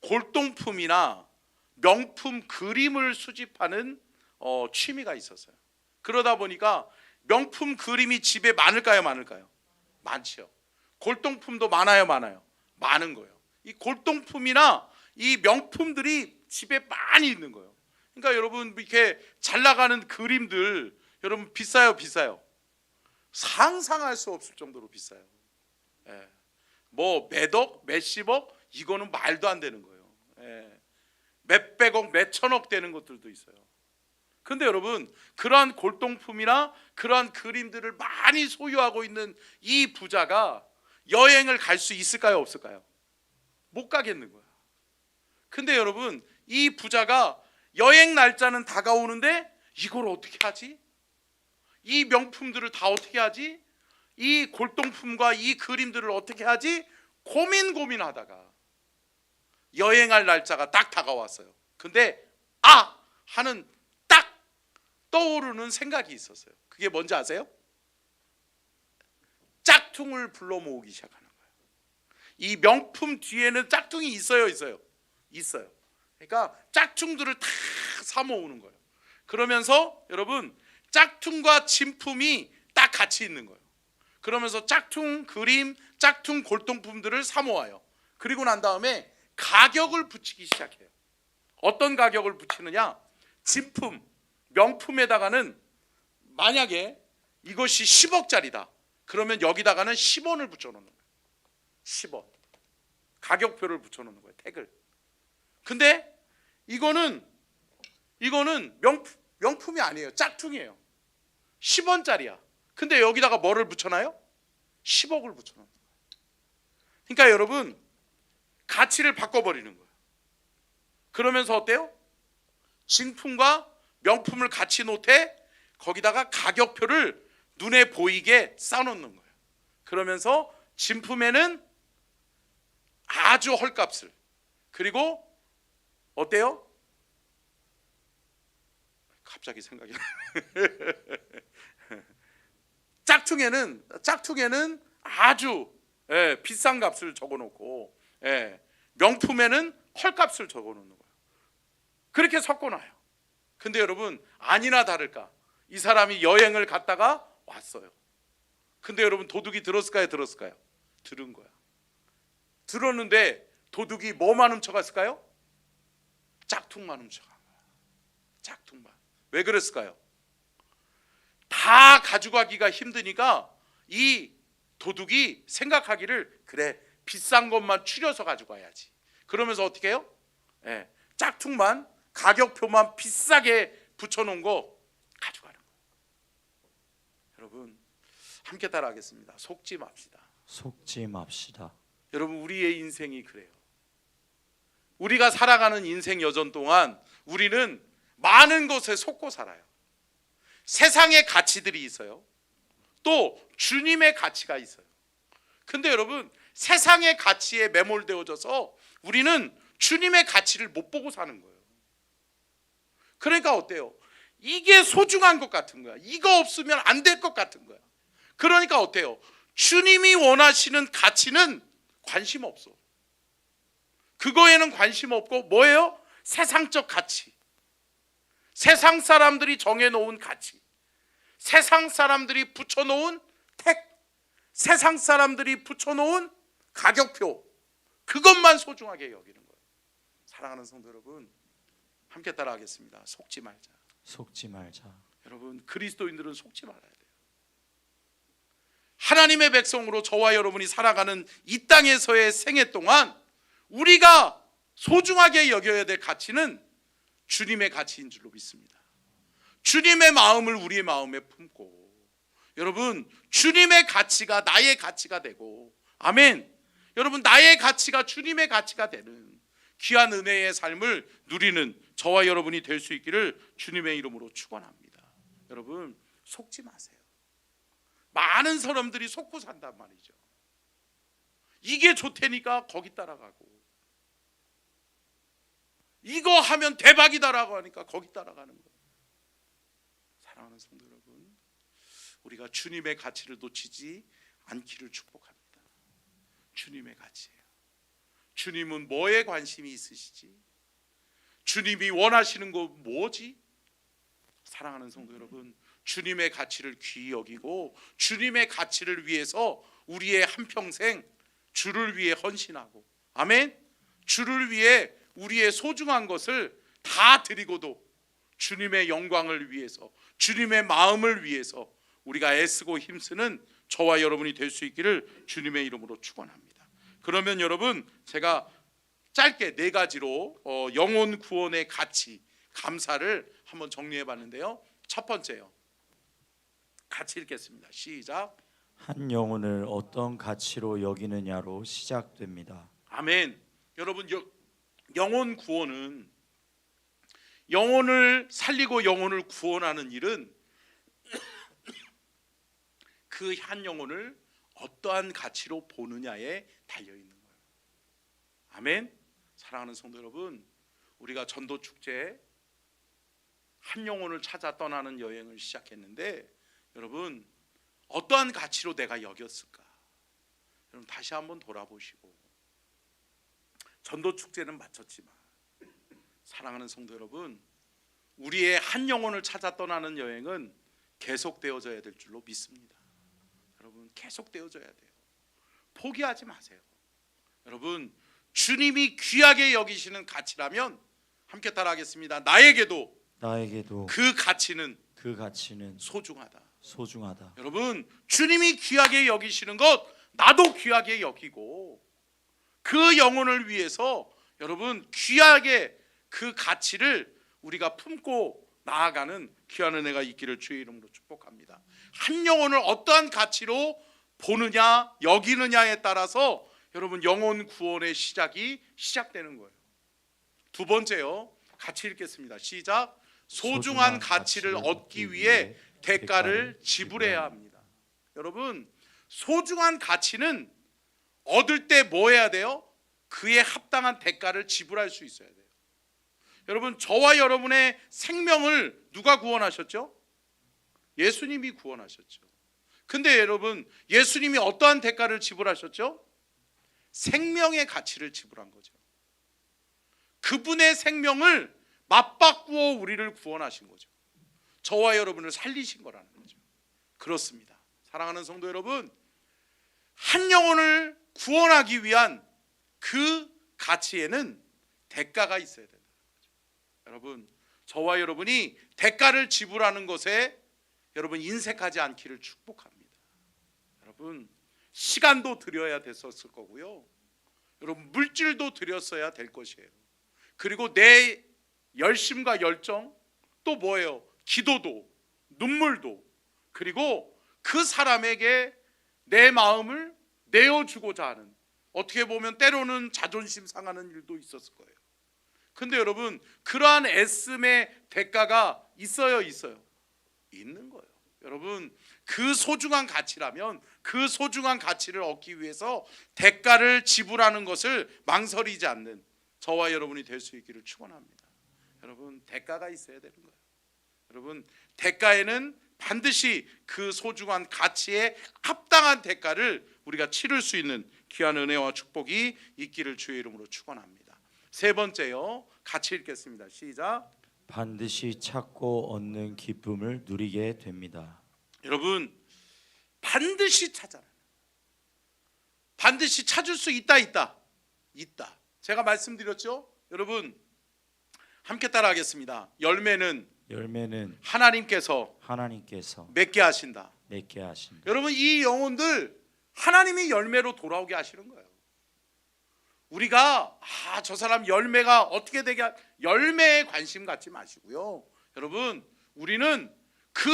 골동품이나 명품 그림을 수집하는 취미가 있었어요. 그러다 보니까 명품 그림이 집에 많을까요, 많을까요? 많죠. 골동품도 많아요, 많아요? 많은 거예요. 이 골동품이나 이 명품들이 집에 많이 있는 거예요. 그러니까 여러분 이렇게 잘 나가는 그림들 여러분 비싸요, 비싸요? 상상할 수 없을 정도로 비싸요. 뭐 몇억, 몇십억 이거는 말도 안 되는 거예요. 몇백억, 몇천억 되는 것들도 있어요. 근데 여러분 그러한 골동품이나 그러한 그림들을 많이 소유하고 있는 이 부자가 여행을 갈 수 있을까요, 없을까요? 못 가겠는 거야. 근데 여러분 이 부자가 여행 날짜는 다가오는데 이걸 어떻게 하지? 이 명품들을 다 어떻게 하지? 이 골동품과 이 그림들을 어떻게 하지? 고민하다가 여행할 날짜가 딱 다가왔어요. 근데 하는 딱 떠오르는 생각이 있었어요. 그게 뭔지 아세요? 짝퉁을 불러 모으기 시작하는 거예요. 이 명품 뒤에는 짝퉁이 있어요. 그러니까 짝퉁들을 다 사 모으는 거예요. 그러면서 여러분 짝퉁과 진품이 딱 같이 있는 거예요. 그러면서 짝퉁 그림, 짝퉁 골동품들을 사 모아요. 그리고 난 다음에 가격을 붙이기 시작해요. 어떤 가격을 붙이느냐? 진품, 명품에다가는 만약에 이것이 10억짜리다. 그러면 여기다가는 10원을 붙여놓는 거예요. 10원. 가격표를 붙여놓는 거예요. 택을. 근데 이거는 명품이 아니에요. 짝퉁이에요. 10원짜리야. 근데 여기다가 뭐를 붙여놔요? 10억을 붙여놓는 거예요. 그러니까 여러분 가치를 바꿔버리는 거예요. 그러면서 어때요? 진품과 명품을 같이 놓되 거기다가 가격표를 눈에 보이게 쌓아놓는 거예요. 그러면서 진품에는 아주 헐값을, 그리고 어때요? 갑자기 생각이 짝퉁에는 아주 비싼 값을 적어놓고 명품에는 헐값을 적어놓는 거예요. 그렇게 섞어놔요. 근데 여러분 아니나 다를까 이 사람이 여행을 갔다가 왔어요. 근데 여러분 도둑이 들었을까요? 들은 거야. 들었는데 도둑이 뭐만 훔쳐갔을까요? 짝퉁만 훔쳐간 거야. 짝퉁만. 왜 그랬을까요? 다 가져가기가 힘드니까 이 도둑이 생각하기를 그래 비싼 것만 추려서 가져가야지. 그러면서 어떻게 해요? 짝퉁만 가격표만 비싸게 붙여놓은 거 가져가는 거예요. 여러분 함께 따라하겠습니다. 속지 맙시다. 여러분 우리의 인생이 그래요. 우리가 살아가는 인생 여전 동안 우리는 많은 것에 속고 살아요. 세상의 가치들이 있어요. 또 주님의 가치가 있어요. 근데 여러분, 세상의 가치에 매몰되어져서 우리는 주님의 가치를 못 보고 사는 거예요. 그러니까 어때요? 이게 소중한 것 같은 거야. 이거 없으면 안 될 것 같은 거야. 그러니까 어때요? 주님이 원하시는 가치는 관심 없어. 그거에는 관심 없고 뭐예요? 세상적 가치, 세상 사람들이 정해놓은 가치, 세상 사람들이 붙여놓은 택, 세상 사람들이 붙여놓은 가격표, 그것만 소중하게 여기는 거예요. 사랑하는 성도 여러분, 함께 따라하겠습니다. 속지 말자. 속지 말자. 여러분, 그리스도인들은 속지 말아야 돼요. 하나님의 백성으로 저와 여러분이 살아가는 이 땅에서의 생애 동안 우리가 소중하게 여겨야 될 가치는 주님의 가치인 줄로 믿습니다. 주님의 마음을 우리의 마음에 품고, 여러분, 주님의 가치가 나의 가치가 되고, 아멘. 여러분, 나의 가치가 주님의 가치가 되는 귀한 은혜의 삶을 누리는 저와 여러분이 될 수 있기를 주님의 이름으로 축원합니다. 여러분, 속지 마세요. 많은 사람들이 속고 산단 말이죠. 이게 좋다니까 거기 따라가고, 이거 하면 대박이다라고 하니까 거기 따라가는 거예요. 사랑하는 성도 여러분, 우리가 주님의 가치를 놓치지 않기를 축복합니다. 주님의 가치예요. 주님은 뭐에 관심이 있으시지? 주님이 원하시는 거 뭐지? 사랑하는 성도 여러분, 주님의 가치를 귀히 여기고 주님의 가치를 위해서 우리의 한평생 주를 위해 헌신하고, 아멘. 주를 위해 우리의 소중한 것을 다 드리고도 주님의 영광을 위해서, 주님의 마음을 위해서 우리가 애쓰고 힘쓰는 저와 여러분이 될 수 있기를 주님의 이름으로 축원합니다. 그러면 여러분, 제가 짧게 네 가지로 영혼 구원의 가치, 감사를 한번 정리해 봤는데요. 첫 번째요, 같이 읽겠습니다. 시작. 한 영혼을 어떤 가치로 여기느냐로 시작됩니다. 아멘. 여러분, 영혼 구원은, 영혼을 살리고 영혼을 구원하는 일은 그 한 영혼을 어떠한 가치로 보느냐에 달려 있는 거예요. 아멘. 사랑하는 성도 여러분, 우리가 전도 축제 한 영혼을 찾아 떠나는 여행을 시작했는데, 여러분, 어떠한 가치로 내가 여겼을까? 여러분, 다시 한번 돌아보시고, 전도 축제는 마쳤지만 사랑하는 성도 여러분, 우리의 한 영혼을 찾아 떠나는 여행은 계속되어져야 될 줄로 믿습니다. 여러분, 계속되어져야 돼요. 포기하지 마세요. 여러분, 주님이 귀하게 여기시는 가치라면 함께 따라하겠습니다. 나에게도 그 가치는 소중하다. 여러분, 주님이 귀하게 여기시는 것 나도 귀하게 여기고, 그 영혼을 위해서 여러분 귀하게 그 가치를 우리가 품고 나아가는 귀한 은혜가 있기를 주의 이름으로 축복합니다. 한 영혼을 어떠한 가치로 보느냐 여기느냐에 따라서 여러분 영혼 구원의 시작되는 거예요. 두 번째요, 같이 읽겠습니다. 시작. 소중한 가치를 얻기 위해 대가를 지불해야 합니다. 여러분, 소중한 가치는 얻을 때 뭐 해야 돼요? 그에 합당한 대가를 지불할 수 있어야 돼요. 여러분, 저와 여러분의 생명을 누가 구원하셨죠? 예수님이 구원하셨죠. 근데 여러분, 예수님이 어떠한 대가를 지불하셨죠? 생명의 가치를 지불한 거죠. 그분의 생명을 맞바꾸어 우리를 구원하신 거죠. 저와 여러분을 살리신 거라는 거죠. 그렇습니다. 사랑하는 성도 여러분, 한 영혼을 구원하기 위한 그 가치에는 대가가 있어야 된다는 거죠. 여러분, 저와 여러분이 대가를 지불하는 것에 여러분 인색하지 않기를 축복합니다. 여러분, 시간도 들여야 됐었을 거고요. 여러분, 물질도 들였어야 될 것이에요. 그리고 내 열심과 열정, 또 뭐예요? 기도도, 눈물도, 그리고 그 사람에게 내 마음을 내어주고자 하는, 어떻게 보면 때로는 자존심 상하는 일도 있었을 거예요. 근데 여러분, 그러한 애씀의 대가가 있어요? 있는 거예요. 여러분, 그 소중한 가치라면 그 소중한 가치를 얻기 위해서 대가를 지불하는 것을 망설이지 않는 저와 여러분이 될 수 있기를 축원합니다. 여러분, 대가가 있어야 되는 거예요. 여러분, 대가에는 반드시 그 소중한 가치에 합당한 대가를 우리가 치를 수 있는 귀한 은혜와 축복이 있기를 주의 이름으로 축원합니다. 세 번째요, 같이 읽겠습니다. 시작. 반드시 찾고 얻는 기쁨을 누리게 됩니다. 여러분, 반드시 찾아라. 반드시 찾을 수 있다. 제가 말씀드렸죠. 여러분, 함께 따라하겠습니다. 열매는 하나님께서 맺게 하신다. 여러분, 이 영혼들 하나님이 열매로 돌아오게 하시는 거예요. 우리가 저 사람 열매가 어떻게 되게 열매에 관심 갖지 마시고요. 여러분, 우리는 그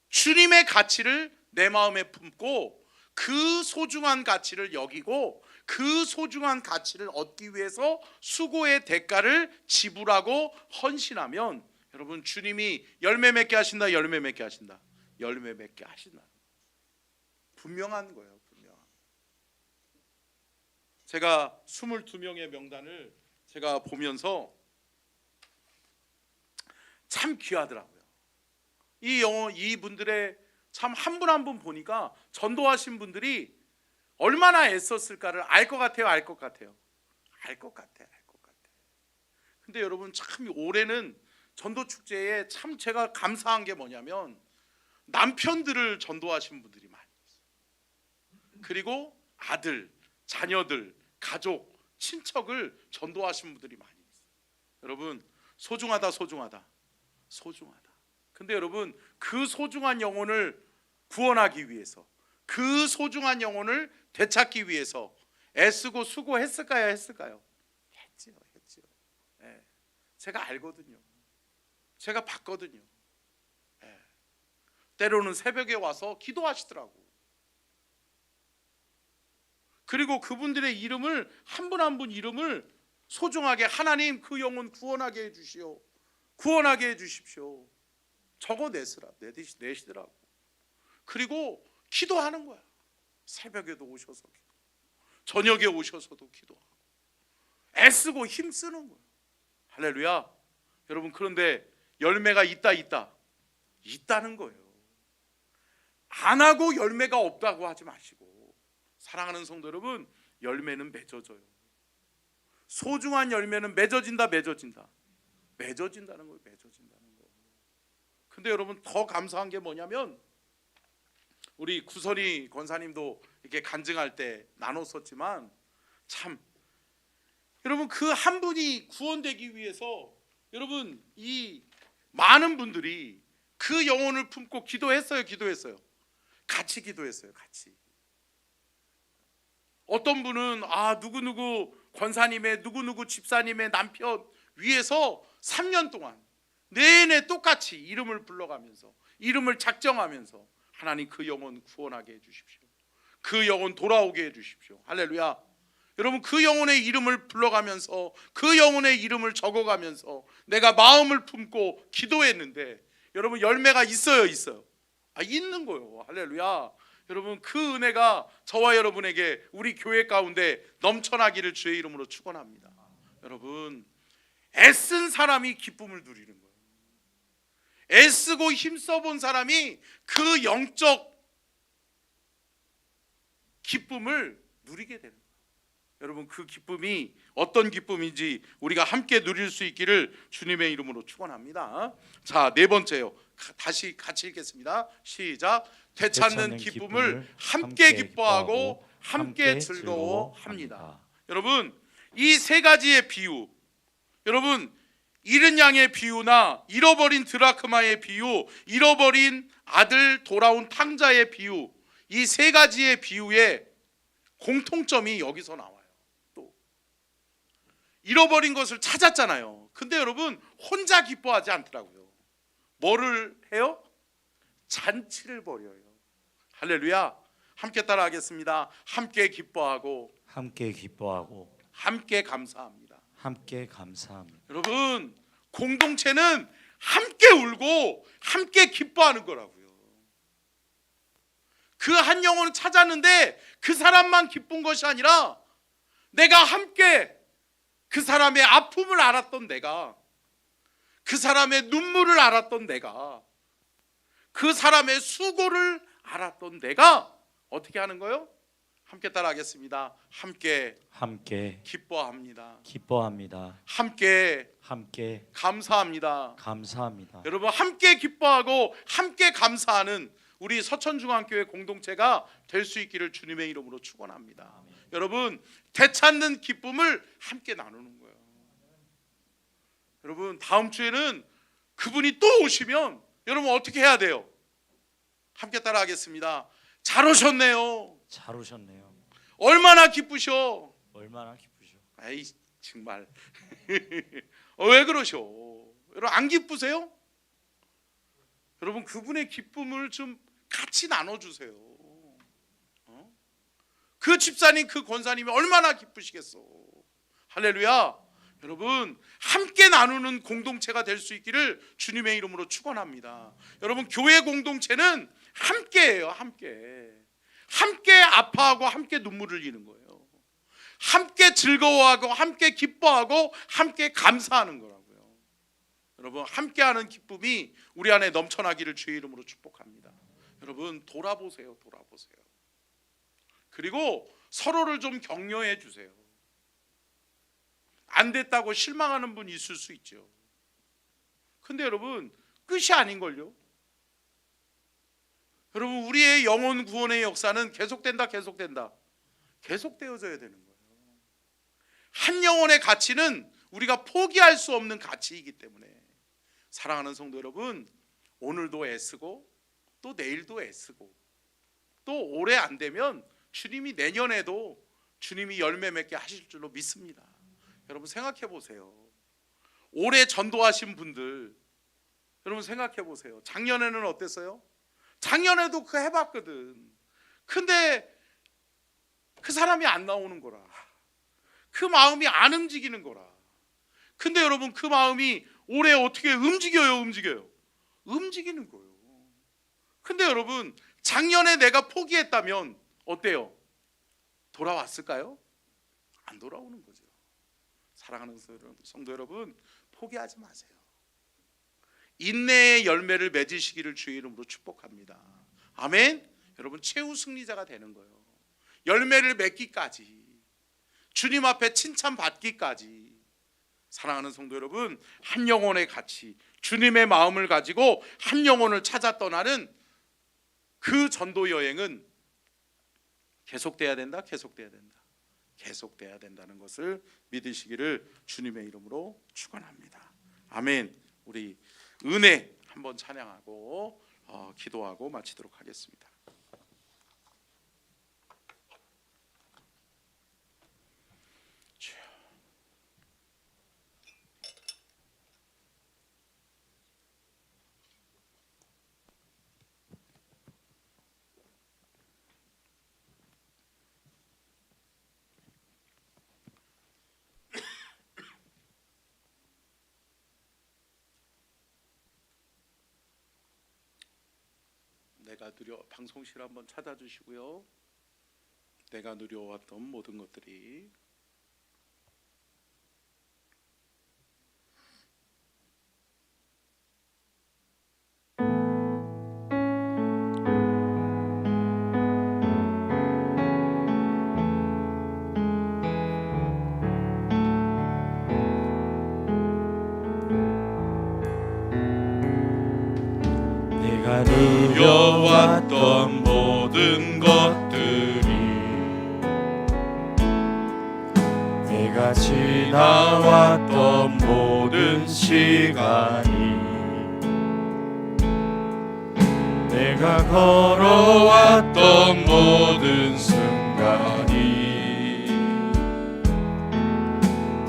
주님의 가치를 내 마음에 품고 그 소중한 가치를 여기고 그 소중한 가치를 얻기 위해서 수고의 대가를 지불하고 헌신하면 여러분, 주님이 열매 맺게 하신다. 분명한 거예요. 제가 22명의 명단을 제가 보면서 참 귀하더라고요. 이 분들의 참 한 분 한 분 보니까 전도하신 분들이 얼마나 애썼을까를 알 것 같아요. 근데 여러분, 참 올해는 전도 축제에 참 제가 감사한 게 뭐냐면 남편들을 전도하신 분들이 많이 있어요. 그리고 아들, 자녀들, 가족, 친척을 전도하신 분들이 많이 있어요. 여러분, 소중하다. 근데 여러분, 그 소중한 영혼을 구원하기 위해서, 그 소중한 영혼을 되찾기 위해서 애쓰고 수고했을까요? 했지요. 네. 제가 알거든요. 제가 봤거든요. 네. 때로는 새벽에 와서 기도하시더라고. 그리고 그분들의 이름을 한 분 한 분 이름을 소중하게, 하나님 그 영혼 구원하게 해주십시오. 적어 내시더라고. 그리고 기도하는 거야. 새벽에도 오셔서 기도, 저녁에 오셔서도 기도하고 애쓰고 힘쓰는 거야. 할렐루야. 여러분, 그런데 열매가 있다는 거예요. 안 하고 열매가 없다고 하지 마시고, 사랑하는 성도 여러분, 열매는 맺어져요. 소중한 열매는 맺어진다는 거예요. 근데 여러분, 더 감사한 게 뭐냐면 우리 구선이 권사님도 이렇게 간증할 때 나눴었지만, 참 여러분, 그 한 분이 구원되기 위해서 여러분, 이 많은 분들이 그 영혼을 품고 기도했어요. 같이 기도했어요. 어떤 분은 누구누구 권사님의 누구누구 집사님의 남편 위해서 3년 동안 내내 똑같이 이름을 불러가면서, 이름을 작정하면서 하나님 그 영혼 구원하게 해주십시오. 그 영혼 돌아오게 해주십시오. 할렐루야. 여러분, 그 영혼의 이름을 불러가면서, 그 영혼의 이름을 적어가면서 내가 마음을 품고 기도했는데, 여러분, 열매가 있어요? 있는 거예요. 할렐루야. 여러분, 그 은혜가 저와 여러분에게 우리 교회 가운데 넘쳐나기를 주의 이름으로 축원합니다. 여러분, 애쓴 사람이 기쁨을 누리는 거예요. 애쓰고 힘써본 사람이 그 영적 기쁨을 누리게 되는 거예요. 여러분, 그 기쁨이 어떤 기쁨인지 우리가 함께 누릴 수 있기를 주님의 이름으로 축원합니다. 자, 네 번째요. 다시 같이 읽겠습니다. 시작. 되찾는 기쁨을 함께 기뻐하고 함께 즐거워합니다. 여러분, 이 세 가지의 비유, 여러분, 잃은 양의 비유나 잃어버린 드라크마의 비유, 잃어버린 아들 돌아온 탕자의 비유, 이 세 가지의 비유의 공통점이 여기서 나와요. 또 잃어버린 것을 찾았잖아요. 근데 여러분, 혼자 기뻐하지 않더라고요. 뭐를 해요? 잔치를 벌여요. 할렐루야. 함께 따라하겠습니다. 함께 기뻐하고 함께 감사합니다. 여러분, 공동체는 함께 울고 함께 기뻐하는 거라고요. 그 한 영혼을 찾았는데 그 사람만 기쁜 것이 아니라 내가 함께 그 사람의 아픔을 알았던 내가, 그 사람의 눈물을 알았던 내가, 그 사람의 수고를 알았던 내가 어떻게 하는 거예요? 함께 따라하겠습니다. 함께 기뻐합니다. 함께 감사합니다. 여러분, 함께 기뻐하고 함께 감사하는 우리 서천중앙교회 공동체가 될 수 있기를 주님의 이름으로 축원합니다. 여러분, 되찾는 기쁨을 함께 나누는 거예요. 여러분, 다음 주에는 그분이 또 오시면 여러분 어떻게 해야 돼요? 함께 따라하겠습니다. 잘 오셨네요. 얼마나 기쁘셔. 에이 정말 왜 그러셔? 여러분 안 기쁘세요? 여러분 그분의 기쁨을 좀 같이 나눠주세요. 그 집사님, 그 권사님이 얼마나 기쁘시겠어. 할렐루야. 여러분 함께 나누는 공동체가 될 수 있기를 주님의 이름으로 축원합니다. 여러분 교회 공동체는 함께예요. 함께 아파하고 함께 눈물을 흘리는 거예요. 함께 즐거워하고 함께 기뻐하고 함께 감사하는 거라고요. 여러분 함께하는 기쁨이 우리 안에 넘쳐나기를 주의 이름으로 축복합니다. 여러분 돌아보세요. 그리고 서로를 좀 격려해 주세요. 안 됐다고 실망하는 분 있을 수 있죠. 근데 여러분 끝이 아닌걸요. 여러분 우리의 영혼 구원의 역사는 계속되어져야 되는 거예요. 한 영혼의 가치는 우리가 포기할 수 없는 가치이기 때문에 사랑하는 성도 여러분, 오늘도 애쓰고 또 내일도 애쓰고 또 올해 안 되면 주님이 내년에도 주님이 열매 맺게 하실 줄로 믿습니다. 여러분 생각해 보세요. 올해 전도하신 분들 여러분 생각해 보세요. 작년에는 어땠어요? 작년에도 그 해봤거든. 근데 그 사람이 안 나오는 거라. 그 마음이 안 움직이는 거라. 근데 여러분 그 마음이 올해 어떻게 움직이는 거예요. 근데 여러분 작년에 내가 포기했다면 어때요? 돌아왔을까요? 안 돌아오는 거죠. 사랑하는 성도 여러분, 포기하지 마세요. 인내의 열매를 맺으시기를 주의 이름으로 축복합니다. 아멘. 여러분 최후 승리자가 되는 거예요. 열매를 맺기까지, 주님 앞에 칭찬받기까지. 사랑하는 성도 여러분, 한 영혼의 가치, 주님의 마음을 가지고 한 영혼을 찾아 떠나는 그 전도 여행은 계속돼야 된다는 것을 믿으시기를 주님의 이름으로 축원합니다. 아멘. 우리 은혜 한번 찬양하고 기도하고 마치도록 하겠습니다. 내가 방송실 한번 찾아주시고요. 내가 누려왔던 모든 것들이 누려왔던 모든 것들이 내가 지나왔던 모든 시간이 내가 걸어왔던 모든 순간이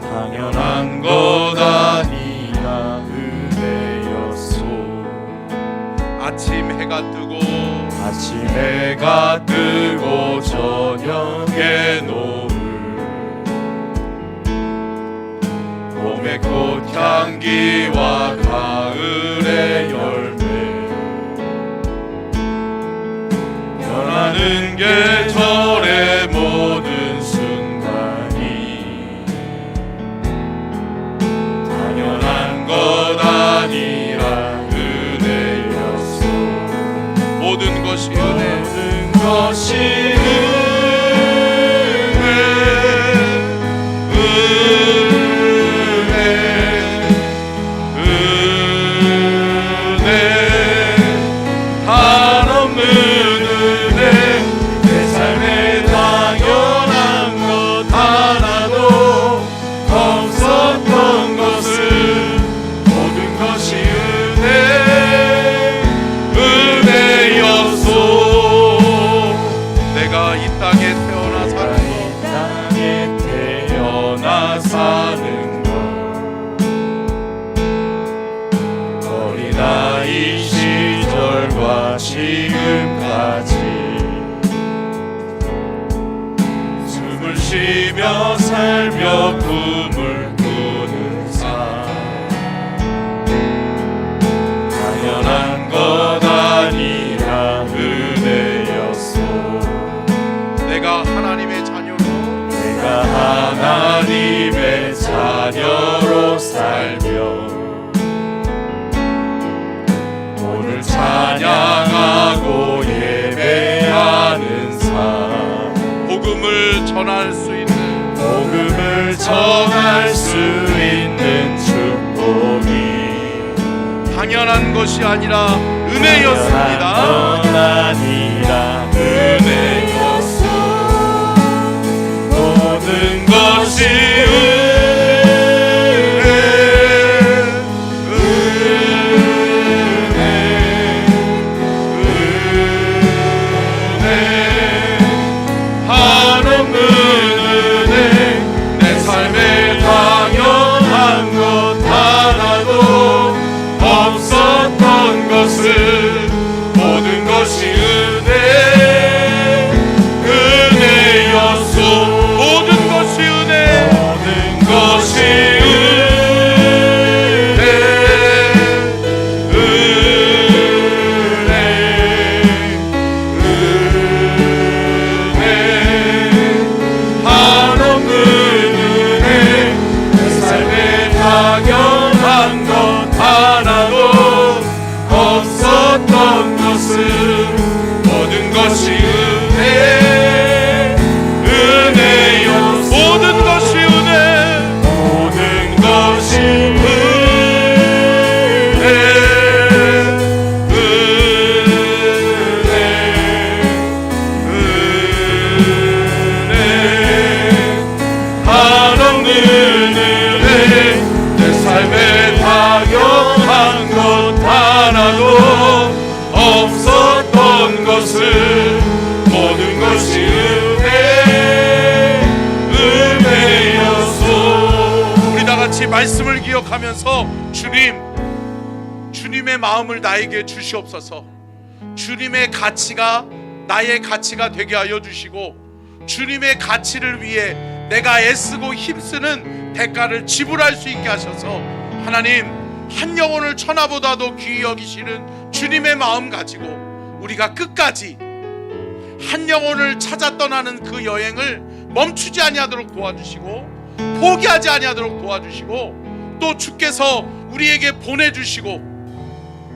당연한 것 아니라 은혜였소. 아침 해가 뜨고 저녁에 노을 봄의 꽃향기와 가을의 열매 변한 모든 것이 은혜, 모든 것이 사는 것, 어린아이 시절과 지금까지 숨을 쉬며 살며 꿈을 꾸는 삶, 당연한 것 아니라 은혜였소. 내가 하나님의 자녀로 하나님의 자녀로 살며 오늘 찬양하고 예배하는 삶, 복음을 전할 수 있는, 복음을 전할 수 있는 축복이 당연한 것이 아니라 은혜였습니다. 당연한 것 아니라 은혜였소. 모든 것이 한없는 은혜, 내 삶에 당연한 것 하나도 없었던 것은 모든 것이 은혜였소. 모든 것이 은혜, 모든 것이 한없는 은혜, 내 삶에 당연한 것 하나도 없었던 것은 모든 것이 은혜였소. 모든 것이 은혜, 모든 것이 한없는 은혜, 내 삶에 당연한 것 하나도 없었던 것은 모든 것이 은혜였소. 우리 다 같이 말씀을 기억하면서 주님의 마음을 나에게 주시옵소서. 주님의 가치가 나의 가치가 되게 하여 주시고, 주님의 가치를 위해 내가 애쓰고 힘쓰는 대가를 지불할 수 있게 하셔서, 하나님, 한 영혼을 천하보다도 귀히 여기시는 주님의 마음 가지고 우리가 끝까지 한 영혼을 찾아 떠나는 그 여행을 멈추지 아니하도록 도와주시고, 포기하지 아니하도록 도와주시고, 또 주께서 우리에게 보내주시고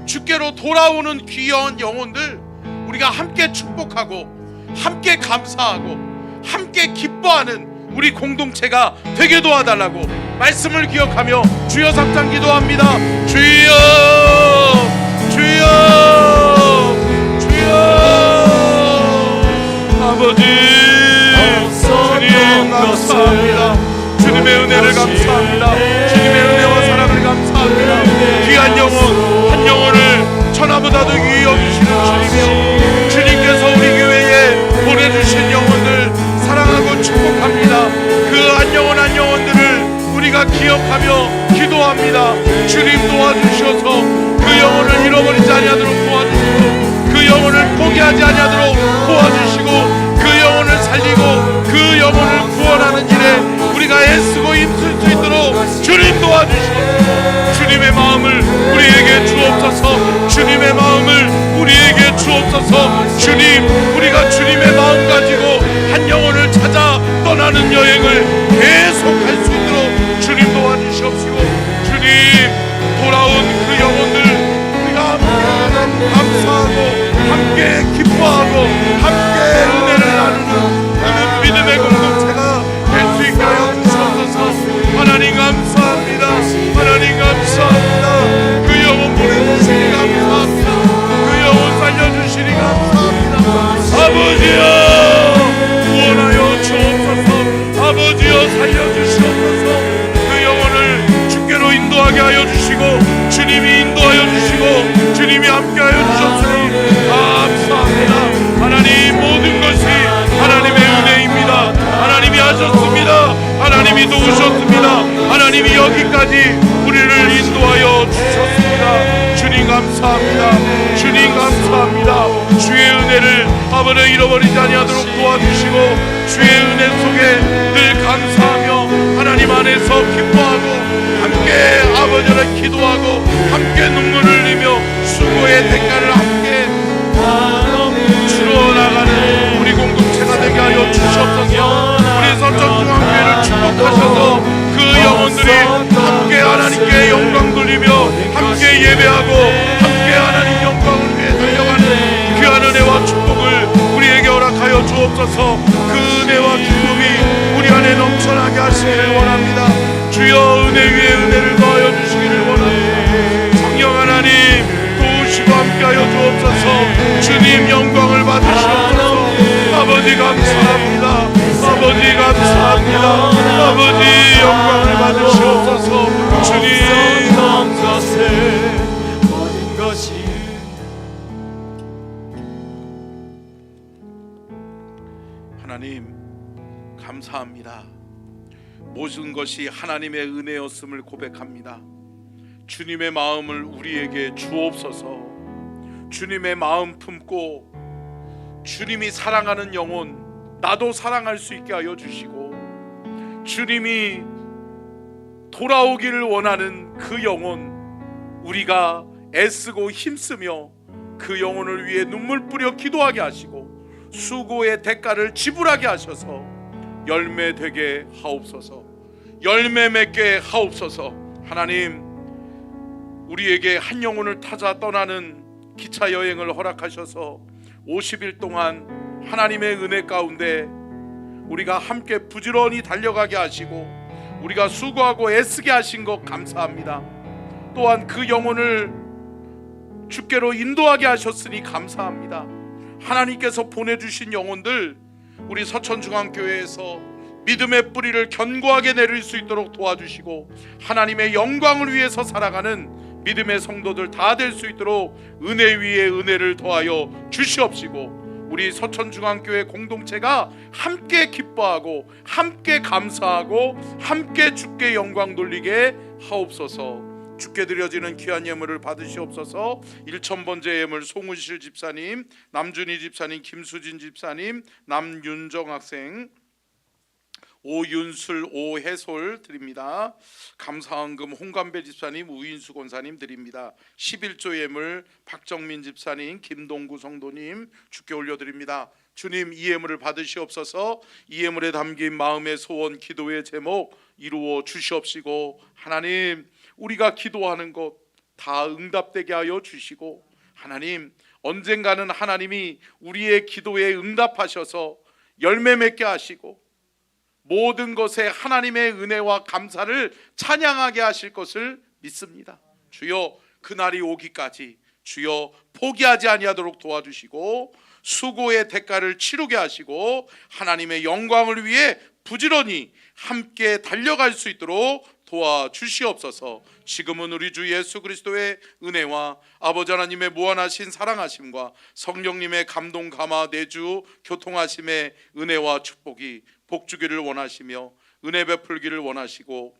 주께로 돌아오는 귀한 영혼들 우리가 함께 축복하고 함께 감사하고 함께 기뻐하는 우리 공동체가 되게 도와달라고 말씀을 기억하며 주여 삼창 기도합니다. 주여, 주여, 주여. 아버지, 주님 감사합니다. 주님의 은혜를 감사합니다. 주님의 은혜와 사랑을 감사합니다. 귀한 영혼, 한 영혼을 천하보다도 귀히 여기시는 주님이여, 주님께서 우리 교회에 보내주신 영혼들 사랑하고 축복합니다. 그 한 영혼 한 영혼들을 우리가 기억하며 기도합니다. 주님 도와주셔서 그 영혼을 잃어버리지 아니하도록 도와주시고, 그 영혼을 포기하지 아니하도록 도와주시고, 그 영혼을 살리고 그 영혼을 구원하는 일에 우리가 애쓰고 힘쓸 수 있도록 주님 도와주시고, 주님의 마음을 우리에게 주옵소서. 주님의 마음을 우리에게 주옵소서. 주님, 우리가 주님의 마음 가지고 한 영혼을 찾아 떠나는 여행을 계속할 수 있도록 주님 도와주시옵시고, 주님 돌아온 그 영혼들 우리가 함께 감사하고 함께 함께 기뻐하고 함께 은혜를 나누는 믿음의 공동체가 될 수 있게 하여 주옵소서. 하나님 감사합니다. 하나님 감사합니다. 그 영혼 보내주시니 감사합니다. 그 영혼 살려주시니 감사합니다. 아버지여 구원하여 주옵소서. 아버지여 살려주시옵소서. 그 영혼을 주께로 인도하게 하여 주시고 주님이 인도하여 주시고 주님이 함께하여 주셨으니 감사합니다. 하나님 모든 것이 하나님의 은혜입니다. 하나님이 하셨습니다. 하나님이 도우셨습니다. 하나님이 여기까지 우리를 인도하여 주셨습니다. 주님 감사합니다. 주님 감사합니다. 주의 은혜를 아버지 잃어버리지 아니하도록 도와주시고 주의 은혜 속에 늘 감사하며 하나님 안에서 기뻐하고 함께 아버지를 기도하고 함께 눈물을 흘리며 수고의 대가를 함께 치러 나가는 우리 공동체가 되게 하여 주시옵소서. 우리 선천중앙교회를 축복하셔서 그 영혼들이 함께 하나님께 영광 돌리며 함께 예배하고 함께 하나님 영광을 위해 달려가는 귀한 은혜와 축복을 우리에게 허락하여 주옵소서. 그 은혜와 기쁨이 우리 안에 넘쳐나게 하시기를 원합니다. 주여 은혜 위에 은혜를 더하여 주시기를 원합니다. 성령 하나님 도우시고 함께하여 주옵소서. 주님 영광을 받으시옵소서. 아버지 감사합니다. 아버지 감사합니다. 아버지 영광을 받으시옵소서. 주님 모든 것이 하나님 감사합니다. 모든 것이 하나님의 은혜였음을 고백합니다. 주님의 마음을 우리에게 주옵소서. 주님의 마음 품고 주님이 사랑하는 영혼 나도 사랑할 수 있게 하여 주시고 주님이 돌아오기를 원하는 그 영혼 우리가 애쓰고 힘쓰며 그 영혼을 위해 눈물 뿌려 기도하게 하시고 수고의 대가를 지불하게 하셔서 열매 되게 하옵소서. 열매 맺게 하옵소서. 하나님 우리에게 한 영혼을 타자 떠나는 기차 여행을 허락하셔서 50일 동안 하나님의 은혜 가운데 우리가 함께 부지런히 달려가게 하시고 우리가 수고하고 애쓰게 하신 것 감사합니다. 또한 그 영혼을 주께로 인도하게 하셨으니 감사합니다. 하나님께서 보내주신 영혼들 우리 서천중앙교회에서 믿음의 뿌리를 견고하게 내릴 수 있도록 도와주시고 하나님의 영광을 위해서 살아가는 믿음의 성도들 다 될 수 있도록 은혜 위에 은혜를 더하여 주시옵시고 우리 서천중앙교회 공동체가 함께 기뻐하고 함께 감사하고 함께 주께 영광 돌리게 하옵소서. 주께 드려지는 귀한 예물을 받으시옵소서. 1000번째 예물 송은실 집사님, 남준희 집사님, 김수진 집사님, 남윤정 학생, 오윤술, 오해솔 드립니다. 감사헌금 홍감배 집사님, 우인수 권사님 드립니다. 11조 예물 박정민 집사님, 김동구 성도님 주께 올려드립니다. 주님 이 예물을 받으시옵소서. 이 예물에 담긴 마음의 소원, 기도의 제목 이루어 주시옵시고 하나님 우리가 기도하는 것 다 응답되게 하여 주시고 하나님 언젠가는 하나님이 우리의 기도에 응답하셔서 열매 맺게 하시고 모든 것에 하나님의 은혜와 감사를 찬양하게 하실 것을 믿습니다. 주여 그날이 오기까지 주여 포기하지 아니하도록 도와주시고 수고의 대가를 치르게 하시고 하나님의 영광을 위해 부지런히 함께 달려갈 수 있도록 도와주시옵소서. 지금은 우리 주 예수 그리스도의 은혜와 아버지 하나님의 무한하신 사랑하심과 성령님의 감동 감화 내주 교통하심의 은혜와 축복이 복주기를 원하시며 은혜 베풀기를 원하시고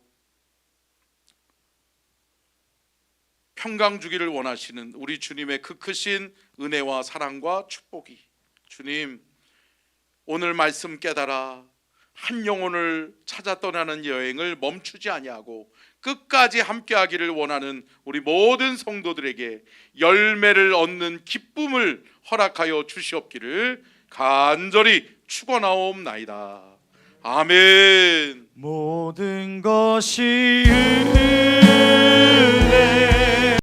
평강 주기를 원하시는 우리 주님의 그 크신 은혜와 사랑과 축복이 주님 오늘 말씀 깨달아 한 영혼을 찾아 떠나는 여행을 멈추지 아니하고 끝까지 함께하기를 원하는 우리 모든 성도들에게 열매를 얻는 기쁨을 허락하여 주시옵기를 간절히 축원하옵나이다. 아멘. 모든 것이